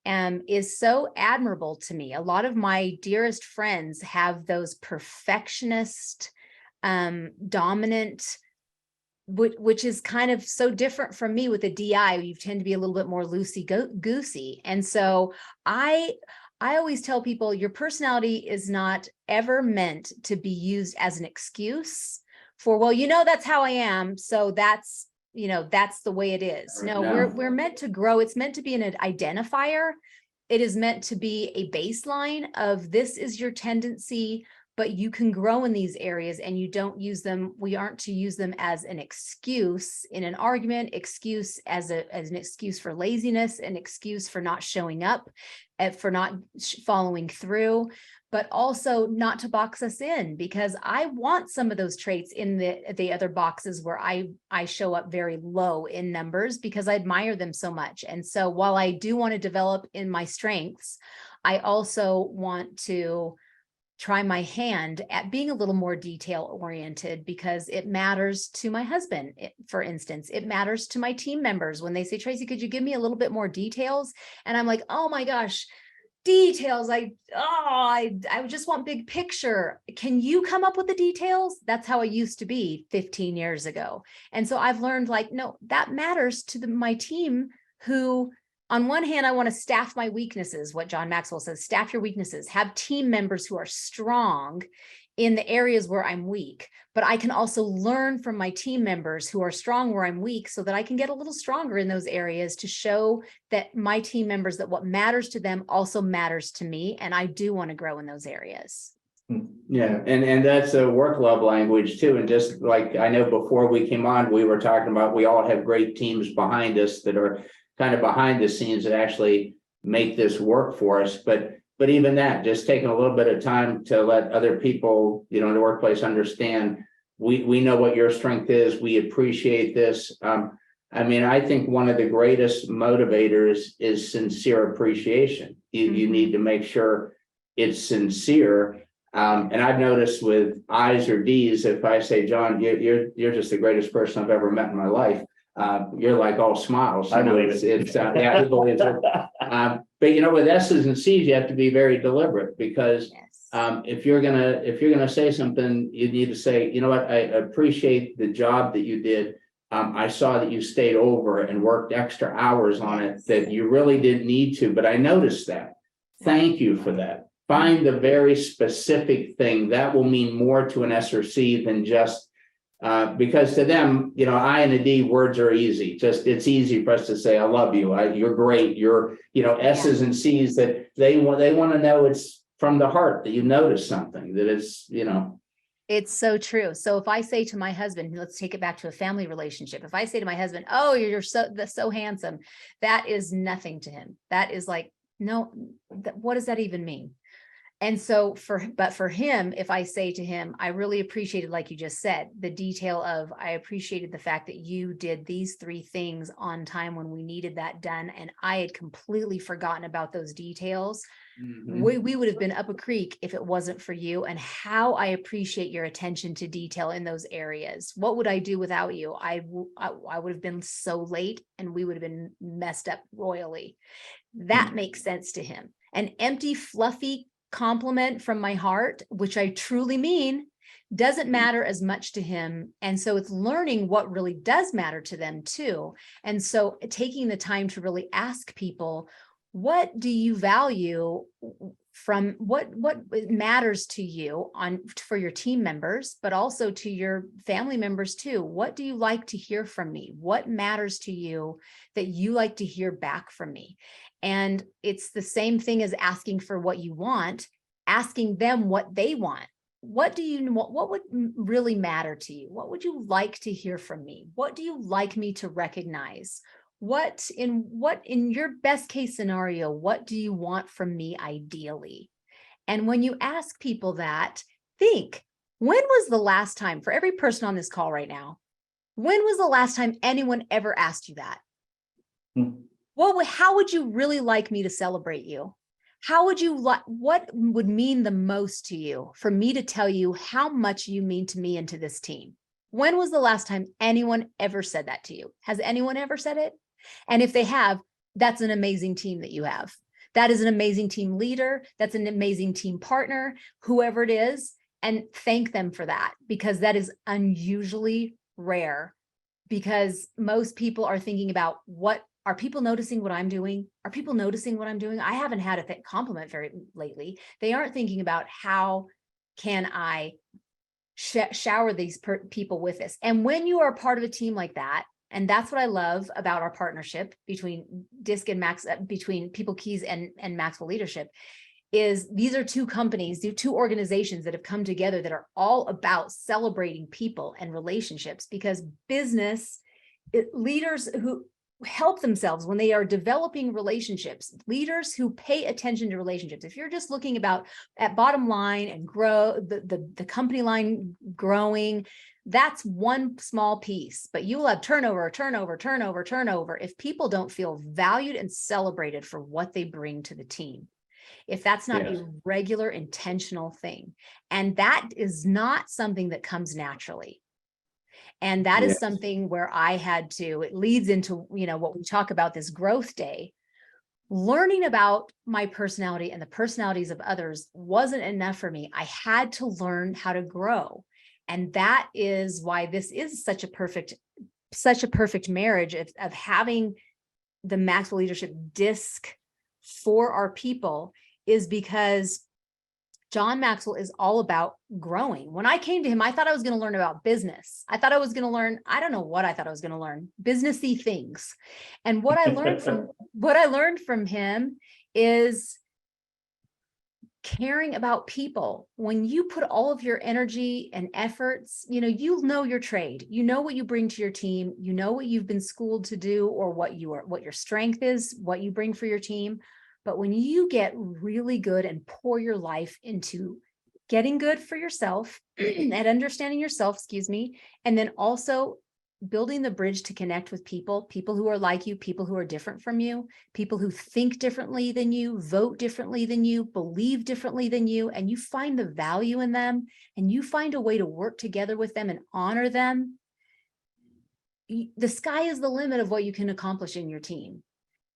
is so admirable to me. A lot of my dearest friends have those perfectionist, dominant, which is kind of so different from me with a DI. You tend to be a little bit more loosey-goosey. And so I always tell people, your personality is not ever meant to be used as an excuse for, well, you know, that's how I am, so that's, you know, that's the way it is. No, we're meant to grow. It's meant to be an identifier. It is meant to be a baseline of, this is your tendency, but you can grow in these areas, and you don't use them. We aren't to use them as an excuse in an argument, excuse as an excuse for laziness, an excuse for not showing up, for not following through, but also not to box us in, because I want some of those traits in the other boxes where I show up very low in numbers, because I admire them so much. And so while I do want to develop in my strengths, I also want to try my hand at being a little more detail oriented, because it matters to my husband. For instance, it matters to my team members when they say, Tracy, could you give me a little bit more details? And I'm like, oh my gosh, details. I just want big picture. Can you come up with the details? That's how I used to be 15 years ago. And so I've learned, like, no, that matters to my team, who on one hand, I want to staff my weaknesses, what John Maxwell says, staff your weaknesses, have team members who are strong in the areas where I'm weak, but I can also learn from my team members who are strong where I'm weak so that I can get a little stronger in those areas to show that my team members, that what matters to them also matters to me. And I do want to grow in those areas. Yeah, and that's a work love language too. And just like I know before we came on, we were talking about, we all have great teams behind us that are kind of behind the scenes that actually make this work for us. But even that, just taking a little bit of time to let other people, you know, in the workplace understand, we know what your strength is. We appreciate this. I mean, I think one of the greatest motivators is sincere appreciation. You need to make sure it's sincere. And I've noticed with I's or D's, if I say, John, you're just the greatest person I've ever met in my life, you're like all smiles. I believe it's yeah, he believes it. But you know, with S's and C's, you have to be very deliberate, because if you're gonna say something, you need to say, you know what, I appreciate the job that you did. I saw that you stayed over and worked extra hours on it that you really didn't need to, but I noticed that. Thank you for that. Find a very specific thing that will mean more to an S or C than just because to them, you know, I and a D, words are easy. Just it's easy for us to say, I love you. You're great. You're, you know, S's and C's that they want to know it's from the heart, that you notice something, that it's, you know. It's so true. So if I say to my husband, let's take it back to a family relationship. If I say to my husband, oh, you're so handsome, that is nothing to him. That is like, no, what does that even mean? And so but for him, if I say to him, I really appreciated, like you just said, the detail of, I appreciated the fact that you did these 3 things on time when we needed that done. And I had completely forgotten about those details. We would have been up a creek if it wasn't for you, and how I appreciate your attention to detail in those areas. What would I do without you? I would have been so late and we would have been messed up royally. That makes sense to him. An empty, fluffy compliment from my heart, which I truly mean, doesn't matter as much to him. And so it's learning what really does matter to them too. And so taking the time to really ask people, what do you value from what matters to you for your team members, but also to your family members too? What do you like to hear from me? What matters to you that you like to hear back from me? And it's the same thing as asking for what you want, asking them what they want. What do you want? What would really matter to you? What would you like to hear from me? What do you like me to recognize? What in your best case scenario, what do you want from me ideally? And when you ask people that, think, when was the last time, for every person on this call right now, when was the last time anyone ever asked you that? How would you really like me to celebrate you? How would you like, what would mean the most to you for me to tell you how much you mean to me and to this team? When was the last time anyone ever said that to you? Has anyone ever said it? And if they have, that's an amazing team that you have. That is an amazing team leader. That's an amazing team partner, whoever it is, and thank them for that, because that is unusually rare, because most people are thinking about, what are people noticing what I'm doing? Are people noticing what I'm doing? I haven't had a compliment very lately. They aren't thinking about, how can I shower these people with this? And when you are part of a team like that, and that's what I love about our partnership between DISC and Max, between People Keys and Maxwell Leadership, is these are 2 companies, 2 organizations that have come together that are all about celebrating people and relationships, because leaders who help themselves when they are developing relationships, leaders who pay attention to relationships. If you're just looking at bottom line and grow the company line growing, that's one small piece, but you will have turnover if people don't feel valued and celebrated for what they bring to the team. If that's not a regular, intentional thing, and that is not something that comes naturally. And that is something where I had to, it leads into, you know, what we talk about, this growth day. Learning about my personality and the personalities of others wasn't enough for me. I had to learn how to grow. And that is why this is such a perfect marriage of having the Maxwell Leadership Disc for our people is because John Maxwell is all about growing. When I came to him, I thought I was going to learn about business. I thought I was going to learn, I don't know what I thought I was going to learn, businessy things. And what I learned from him is caring about people. When you put all of your energy and efforts, you know your trade, you know what you bring to your team, you know what you've been schooled to do, or what your strength is, what you bring for your team. But when you get really good and pour your life into getting good for yourself and understanding yourself, and then also building the bridge to connect with people who are like you, people who are different from you, people who think differently than you, vote differently than you, believe differently than you, and you find the value in them, and you find a way to work together with them and honor them, the sky is the limit of what you can accomplish in your team.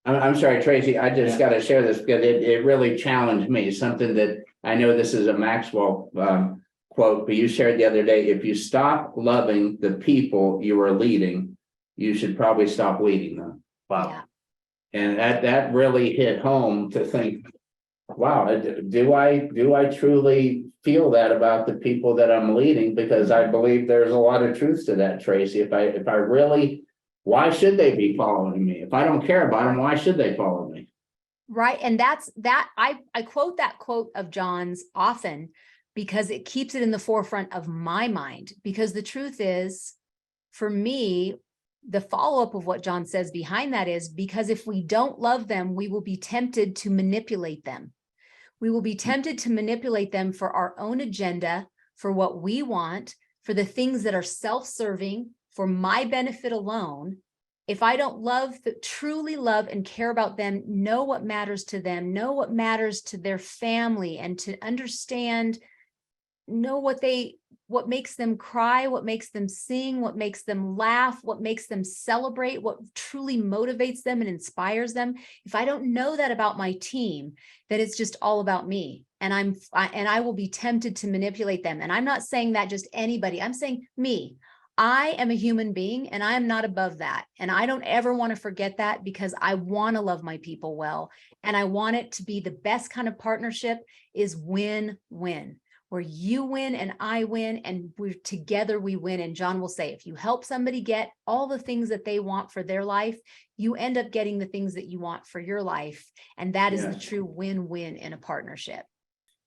I'm sorry, Tracy, I just got to share this because it really challenged me. Something that I know this is a Maxwell quote, but you shared the other day, if you stop loving the people you are leading, you should probably stop leading them. Wow. Yeah. And that really hit home to think, wow, do I truly feel that about the people that I'm leading? Because I believe there's a lot of truth to that, Tracy. If I really, why should they be following me? If I don't care about them, why should they follow me? Right. And I quote that quote of John's often because it keeps it in the forefront of my mind. Because the truth is, for me, the follow-up of what John says behind that is, because if we don't love them, we will be tempted to manipulate them. We will be tempted to manipulate them for our own agenda, for what we want, for the things that are self-serving, for my benefit alone. If I don't truly love and care about them, know what matters to them, know what matters to their family, and to understand, know what makes them cry, what makes them sing, what makes them laugh, what makes them celebrate, what truly motivates them and inspires them. If I don't know that about my team, then it's just all about me. And I will be tempted to manipulate them. And I'm not saying that just anybody, I'm saying me. I am a human being and I am not above that. And I don't ever want to forget that, because I want to love my people well. And I want it to be the best kind of partnership is win-win, where you win and I win, and we're together, we win. And John will say, if you help somebody get all the things that they want for their life, you end up getting the things that you want for your life. And that is the true win-win in a partnership.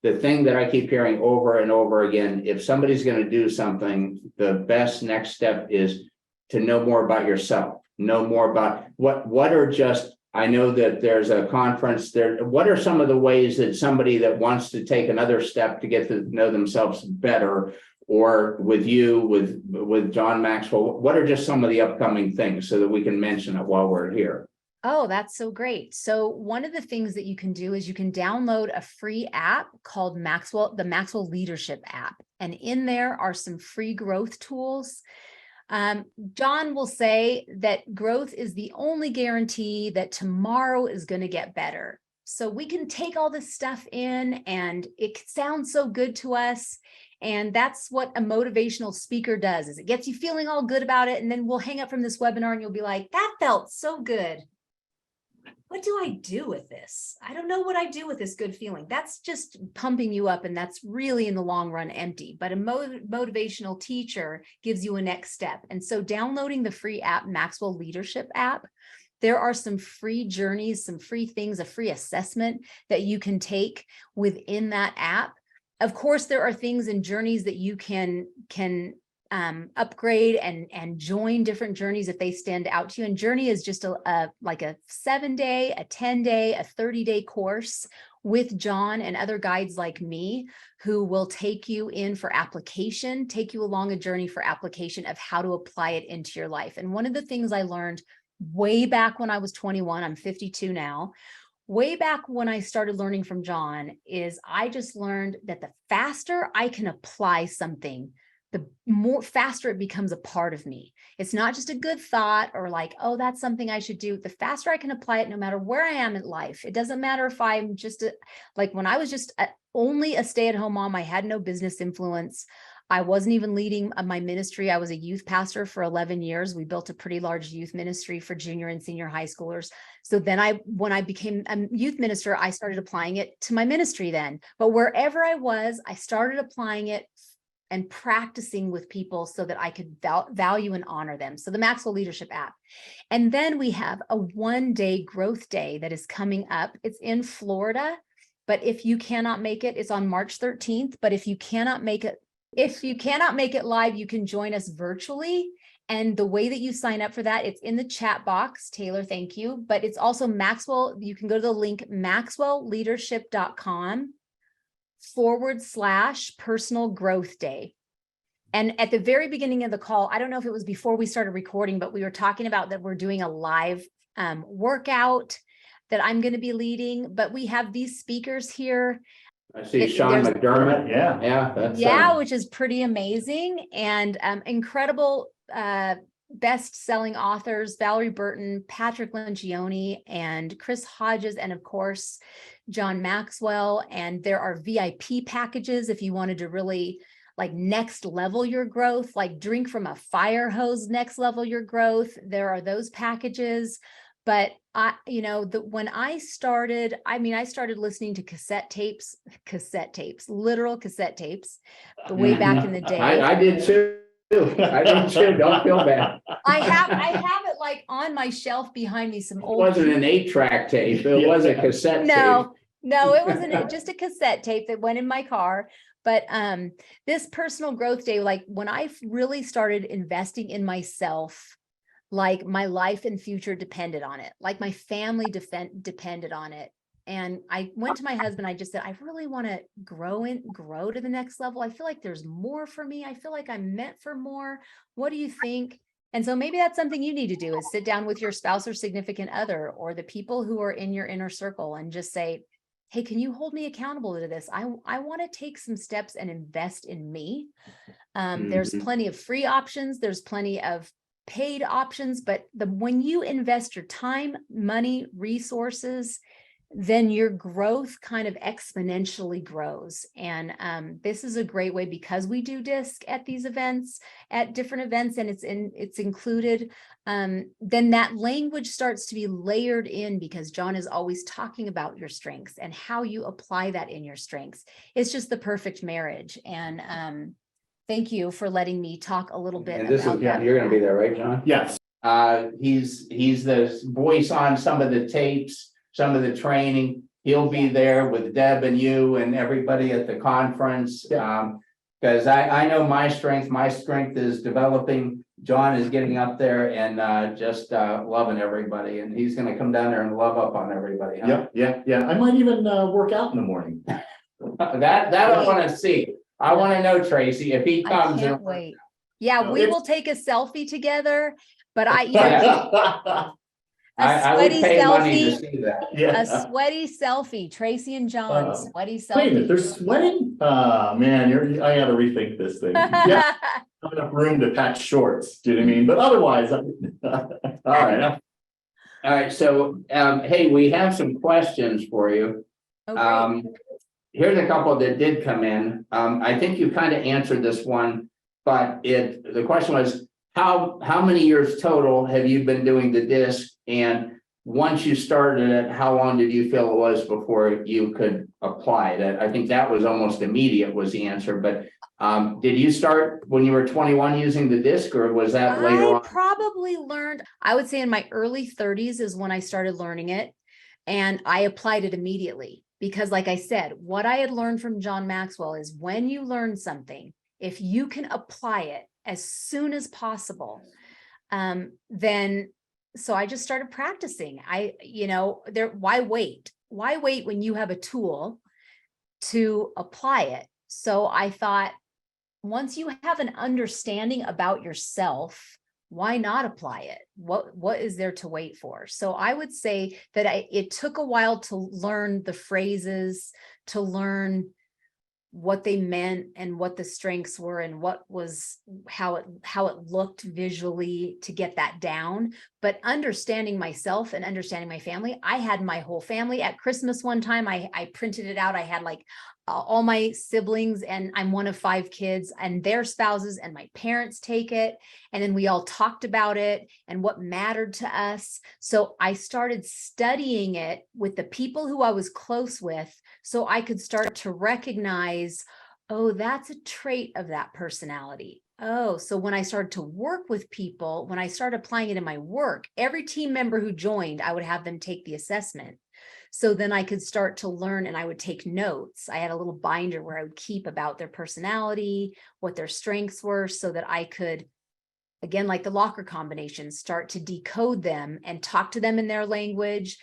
The thing that I keep hearing over and over again, if somebody's going to do something, the best next step is to know more about yourself, know more about what are just, I know that there's a conference there. What are some of the ways that somebody that wants to take another step to get to know themselves better, or with you, with John Maxwell, what are just some of the upcoming things so that we can mention it while we're here? Oh, that's so great. So one of the things that you can do is you can download a free app called the Maxwell Leadership app. And in there are some free growth tools. John will say that growth is the only guarantee that tomorrow is going to get better. So we can take all this stuff in and it sounds so good to us. And that's what a motivational speaker does, is it gets you feeling all good about it. And then we'll hang up from this webinar and you'll be like, that felt so good. What do I do with this? I don't know what I do with this good feeling. That's just pumping you up, and that's really in the long run empty. But a motivational teacher gives you a next step. And so downloading the free app, Maxwell Leadership app, there are some free journeys, some free things, a free assessment that you can take within that app. Of course, there are things and journeys that you can upgrade and join different journeys if they stand out to you. And journey is just like a 7-day, a 10-day, a 30-day course with John and other guides like me, who will take you in for application, take you along a journey for application of how to apply it into your life. And one of the things I learned way back when I was 21, I'm 52 now, way back when I started learning from John, is I just learned that the faster I can apply something, the more faster it becomes a part of me. It's not just a good thought or like, oh, that's something I should do. The faster I can apply it, no matter where I am in life. It doesn't matter if I'm just like when I was just only a stay-at-home mom, I had no business influence. I wasn't even leading my ministry. I was a youth pastor for 11 years. We built a pretty large youth ministry for junior and senior high schoolers. So then when I became a youth minister, I started applying it to my ministry then. But wherever I was, I started applying it and practicing with people so that I could value and honor them. So the Maxwell Leadership app. And then we have a 1-day growth day that is coming up. It's in Florida, but if you cannot make it, it's on March 13th. But if you cannot make it live, you can join us virtually. And the way that you sign up for that, it's in the chat box. Taylor, thank you. But it's also Maxwell. You can go to the link maxwellleadership.com/personal growth day. And at the very beginning of the call, I don't know if it was before we started recording, but we were talking about that we're doing a live workout that I'm going to be leading. But we have these speakers here. I see Sean McDermott. Yeah. Yeah, that's Which is pretty amazing, and incredible best-selling authors, Valerie Burton, Patrick Lencioni, and Chris Hodges, and of course, John Maxwell. And there are VIP packages if you wanted to really like next level your growth, like drink from a fire hose, next level your growth. There are those packages. But when I started listening to cassette tapes, literal cassette tapes, way back in the day. I did too. I did too. Don't feel bad. I have it like on my shelf behind me. Some It old. wasn't an 8-track tape. It was a cassette tape. No, it wasn't just a cassette tape that went in my car. But this personal growth day, like when I really started investing in myself, like my life and future depended on it, like my family depended on it. And I went to my husband, I just said, I really want to grow to the next level. I feel like there's more for me. I feel like I'm meant for more. What do you think? And so maybe that's something you need to do, is sit down with your spouse or significant other or the people who are in your inner circle and just say, hey, can you hold me accountable to this? I want to take some steps and invest in me. There's plenty of free options. There's plenty of paid options, but when you invest your time, money, resources, then your growth kind of exponentially grows. And this is a great way, because we do DISC at these events, at different events, and it's included. Then that language starts to be layered in, because John is always talking about your strengths and how you apply that in your strengths. It's just the perfect marriage. And thank you for letting me talk a little bit. And this is, yeah, you're going to be there, right, John? Yes. He's the voice on some of the tapes, some of the training. He'll be there with Deb and you and everybody at the conference. Because I know my strength is developing. John is getting up there and just loving everybody. And he's going to come down there and love up on everybody. Huh? Yeah. I might even work out in the morning. That I want to see. I want to know, Tracy, if he comes. I can't wait. Yeah, we will take a selfie together, but I would pay money to see that. Yeah. A sweaty selfie, Tracy and John, sweaty selfie. Wait a minute, they're sweating? Man, I gotta rethink this thing. Yeah, not enough room to patch shorts, do you know what I mean? But otherwise, all right. So, hey, we have some questions for you. Okay. Here's a couple that did come in. I think you kind of answered this one, but the question was, how many years total have you been doing the DISC? And once you started it, how long did you feel it was before you could apply it? I think that was almost immediate was the answer, but did you start when you were 21 using the DISC, or was that later on? I probably learned, I would say in my early 30s is when I started learning it, and I applied it immediately. Because like I said, what I had learned from John Maxwell is when you learn something, if you can apply it as soon as possible, then, so I just started practicing. Why wait? Why wait when you have a tool to apply it? So I thought, once you have an understanding about yourself, why not apply it? What is there to wait for? So I would say that it took a while to learn the phrases, to learn what they meant and what the strengths were and how it looked visually, to get that down. but understanding myself and understanding my family. I had my whole family at Christmas one time. I printed it out. I had like all my siblings, and I'm one of 5 kids, and their spouses and my parents take it. And then we all talked about it and what mattered to us. So I started studying it with the people who I was close with, so I could start to recognize, oh, that's a trait of that personality. Oh, so when I started to work with people, when I started applying it in my work, every team member who joined, I would have them take the assessment. So then I could start to learn, and I would take notes. I had a little binder where I would keep about their personality, what their strengths were, so that I could, again, like the locker combinations, start to decode them and talk to them in their language,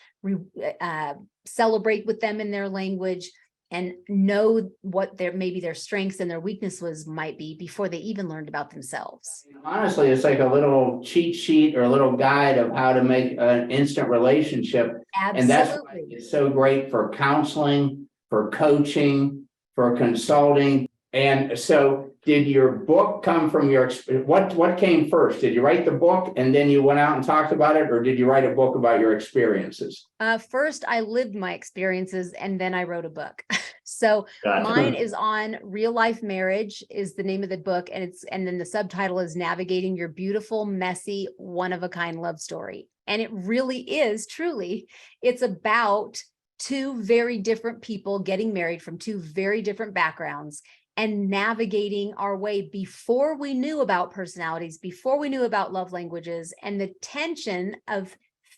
celebrate with them in their language, and know what maybe their strengths and their weaknesses might be before they even learned about themselves. Honestly, it's like a little cheat sheet or a little guide of how to make an instant relationship. And that's why Absolutely. it's so great for counseling, for coaching, for consulting. And so did your book come from your, what came first? Did you write the book and then you went out and talked about it? Or did you write a book about your experiences? First, I lived my experiences and then I wrote a book. So Gotcha. mine is on Real Life Marriage is the name of the book. And then the subtitle is Navigating Your Beautiful, Messy, One-of-a-Kind Love Story. And it really is truly, it's about 2 very different people getting married from 2 very different backgrounds and navigating our way before we knew about personalities, before we knew about love languages, and the tension of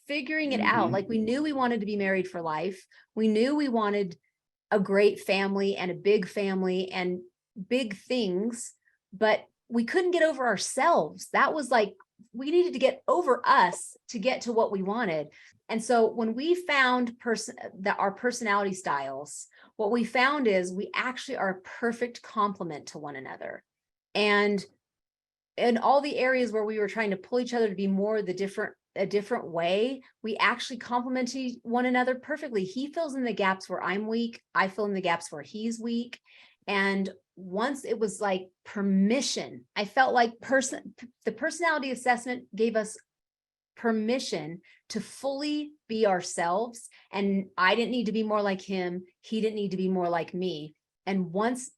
figuring it out. Like, we knew we wanted to be married for life. We knew we wanted a great family and a big family and big things, but we couldn't get over ourselves. That was like, we needed to get over us to get to what we wanted. And so when we found our personality styles, what we found is we actually are a perfect complement to one another. And in all the areas where we were trying to pull each other to be more a different way, we actually complement one another perfectly. He fills in the gaps where I'm weak. I fill in the gaps where he's weak. And once it was like permission, I felt like the personality assessment gave us permission to fully be ourselves. And I didn't need to be more like him. He didn't need to be more like me. And once,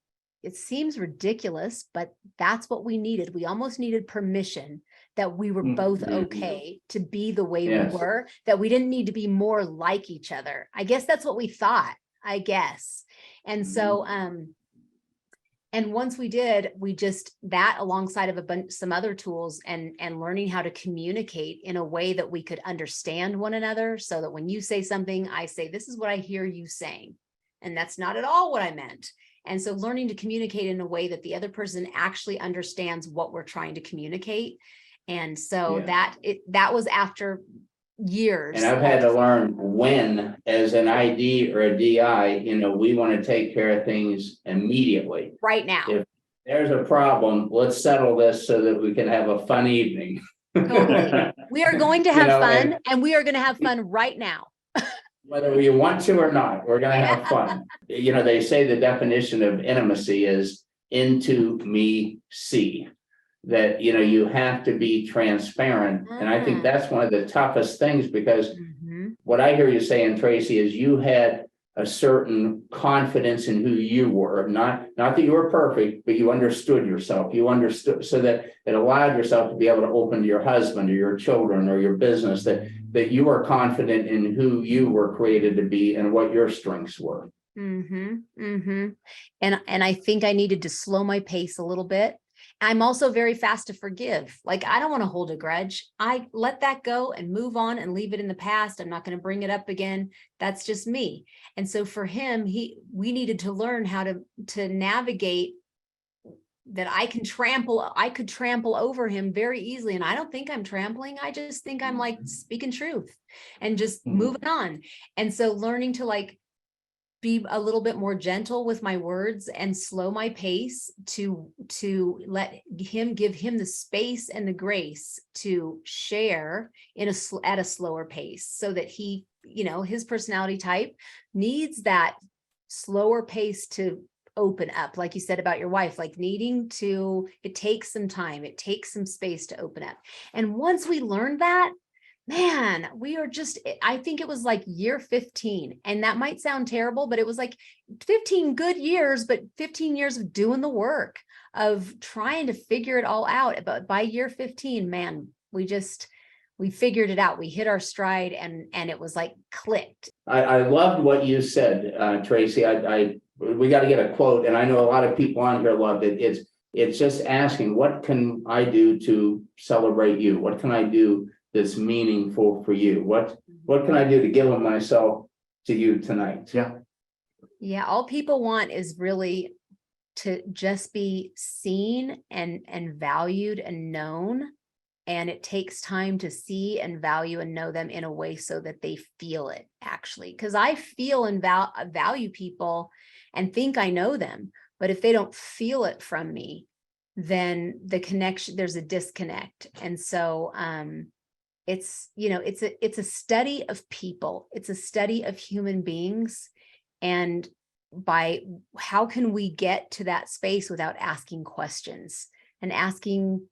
it seems ridiculous, but that's what we needed. We almost needed permission that we were both okay to be the way we were, that we didn't need to be more like each other. I guess that's what we thought, I guess. And so, and once we did, we just, that alongside of some other tools and learning how to communicate in a way that we could understand one another, so that when you say something, I say, this is what I hear you saying. And that's not at all what I meant. And so learning to communicate in a way that the other person actually understands what we're trying to communicate. And so that was after years. And I've had to learn when, as an ID or a DI, we want to take care of things immediately. Right now. If there's a problem, let's settle this so that we can have a fun evening. Totally. We are going to have fun, and we are going to have fun right now. Whether we want to or not, we're going to have fun. They say the definition of intimacy is into me see. That, you have to be transparent. And I think that's one of the toughest things, because what I hear you saying, Tracy, is you had a certain confidence in who you were, not that you were perfect, but you understood yourself. You understood, so that it allowed yourself to be able to open to your husband or your children or your business, that you are confident in who you were created to be and what your strengths were. And I think I needed to slow my pace a little bit. I'm also very fast to forgive. Like, I don't want to hold a grudge. I let that go and move on and leave it in the past. I'm not going to bring it up again. That's just me. And so for him, we needed to learn how to navigate that. I could trample over him very easily. And I don't think I'm trampling. I just think I'm like speaking truth and just moving on. And so learning to be a little bit more gentle with my words and slow my pace to let him, give him the space and the grace to share at a slower pace, so that he, his personality type needs that slower pace to open up. Like you said about your wife, it takes some time, it takes some space to open up. And once we learned that, man, we are just, I think it was like year 15. And that might sound terrible, but it was like 15 good years, but 15 years of doing the work, of trying to figure it all out. But by year 15, man, we figured it out. We hit our stride, and it was like clicked. I loved what you said, Tracy. We got to get a quote, and I know a lot of people on here loved it. It's just asking, what can I do to celebrate you? What can I do that's meaningful for you? What can I do to give of myself to you tonight? Yeah. Yeah, all people want is really to just be seen and valued and known. And it takes time to see and value and know them in a way so that they feel it, actually. Because I feel and value people and think I know them. But if they don't feel it from me, then the connection, there's a disconnect. And so it's a study of people. It's a study of human beings. And by how can we get to that space without asking questions, and asking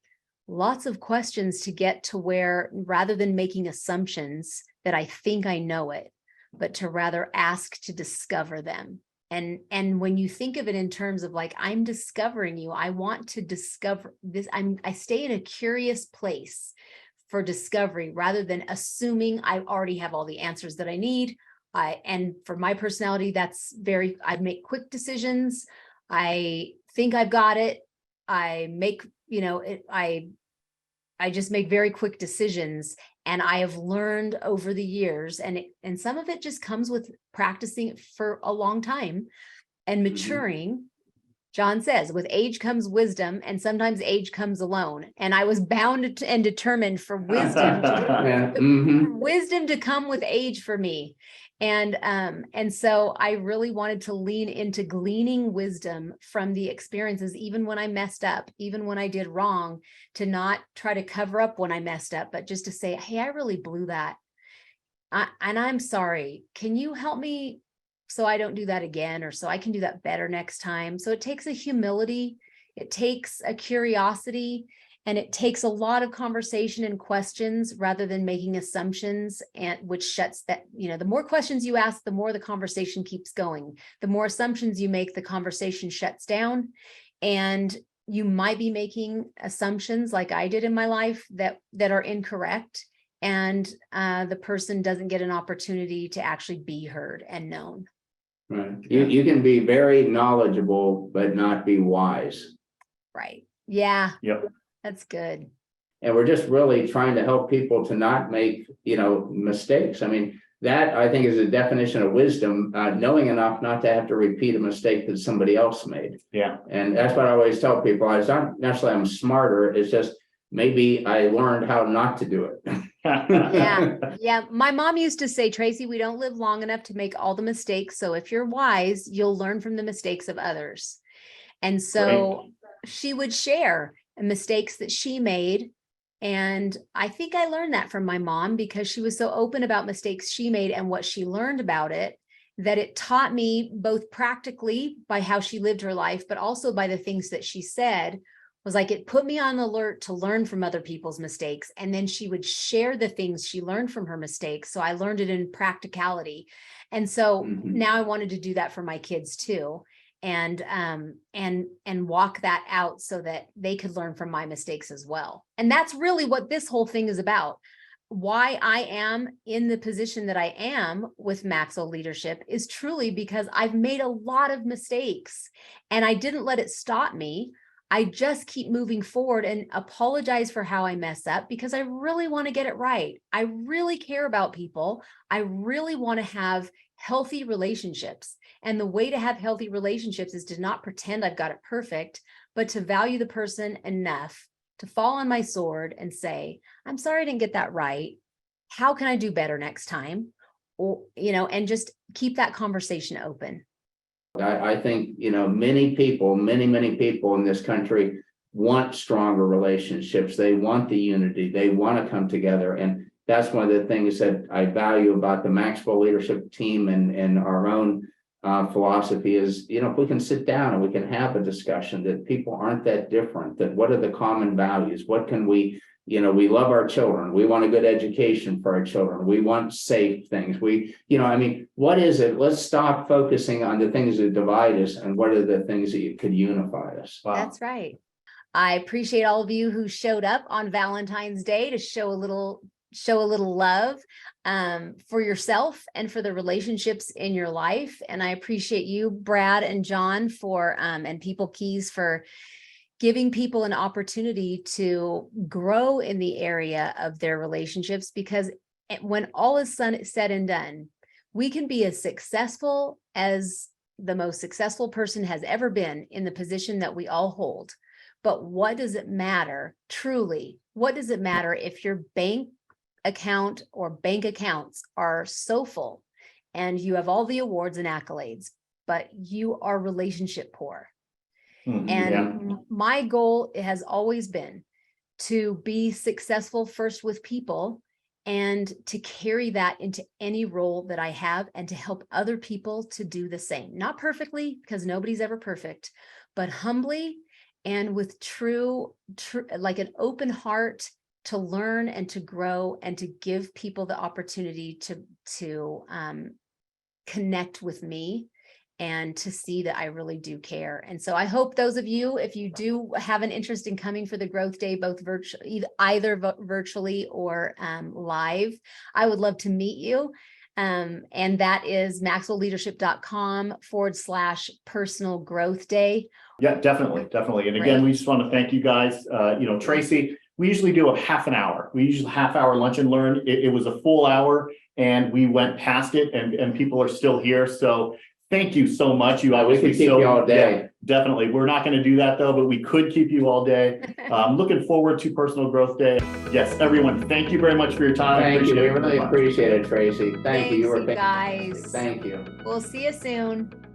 lots of questions to get to where, rather than making assumptions that I think I know it, but to rather ask to discover them. And when you think of it in terms of like, I'm discovering you, I want to discover this. I stay in a curious place for discovery rather than assuming I already have all the answers that I need. And for my personality, I make quick decisions. I think I've got it. I just make very quick decisions, and I have learned over the years, and some of it just comes with practicing it for a long time and maturing. John says, with age comes wisdom, and sometimes age comes alone. And I was bound and determined for wisdom to come with age for me. And so I really wanted to lean into gleaning wisdom from the experiences, even when I messed up, even when I did wrong, to not try to cover up when I messed up, but just to say, hey, I really blew that. And I'm sorry. Can you help me so I don't do that again, or so I can do that better next time? So it takes a humility, it takes a curiosity, and it takes a lot of conversation and questions rather than making assumptions, and which shuts that, the more questions you ask, the more the conversation keeps going. The more assumptions you make, the conversation shuts down. And you might be making assumptions like I did in my life that are incorrect. And the person doesn't get an opportunity to actually be heard and known. Right. You can be very knowledgeable, but not be wise. Right. Yeah. Yep. That's good. And we're just really trying to help people to not make, mistakes. I mean, that I think is a definition of wisdom, knowing enough not to have to repeat a mistake that somebody else made. Yeah. And that's what I always tell people. It's not necessarily I'm smarter. It's just maybe I learned how not to do it. Yeah. My mom used to say, Tracy, we don't live long enough to make all the mistakes. So if you're wise, you'll learn from the mistakes of others. And so she would share mistakes that she made. And I think I learned that from my mom, because she was so open about mistakes she made and what she learned about it, that it taught me both practically by how she lived her life, but also by the things that she said. Was like, it put me on alert to learn from other people's mistakes. And then she would share the things she learned from her mistakes. So I learned it in practicality. And so now I wanted to do that for my kids too. And walk that out so that they could learn from my mistakes as well. And that's really what this whole thing is about. Why I am in the position that I am with Maxwell Leadership is truly because I've made a lot of mistakes, and I didn't let it stop me. I just keep moving forward and apologize for how I mess up, because I really want to get it right. I really care about people. I really want to have healthy relationships. And the way to have healthy relationships is to not pretend I've got it perfect, but to value the person enough to fall on my sword and say, I'm sorry I didn't get that right. How can I do better next time? Or, and just keep that conversation open. I think, many people in this country want stronger relationships. They want the unity. They want to come together. And that's one of the things that I value about the Maxwell leadership team and our own philosophy is, if we can sit down and we can have a discussion that people aren't that different, that what are the common values? What can we we love our children. We want a good education for our children. We want safe things. What is it? Let's stop focusing on the things that divide us and what are the things that could unify us. Wow. That's right. I appreciate all of you who showed up on Valentine's Day to show a little love for yourself and for the relationships in your life. And I appreciate you, Brad and John, for and People Keys for giving people an opportunity to grow in the area of their relationships, because when all is said and done, we can be as successful as the most successful person has ever been in the position that we all hold. But what does it matter, truly? What does it matter if your bank account or bank accounts are so full and you have all the awards and accolades, but you are relationship poor? And my goal has always been to be successful first with people and to carry that into any role that I have and to help other people to do the same. Not perfectly, because nobody's ever perfect, but humbly and with true, like an open heart to learn and to grow and to give people the opportunity to connect with me and to see that I really do care. And so I hope those of you, if you do have an interest in coming for the Growth Day, both either virtually or live, I would love to meet you. And that is maxwellleadership.com/personal growth day. Yeah, definitely. And again, we just want to thank you guys. Tracy, we usually do a half an hour. We usually half-hour lunch and learn. It was a full hour and we went past it and people are still here. So thank you so much. You obviously we could keep you all day. Yeah, definitely. We're not going to do that though, but we could keep you all day. Looking forward to Personal Growth Day. Yes, everyone, thank you very much for your time. Thank you. We Appreciate it really very much. appreciate it, Tracy. Thank you. You were Thanks, you guys. Thank you. We'll see you soon.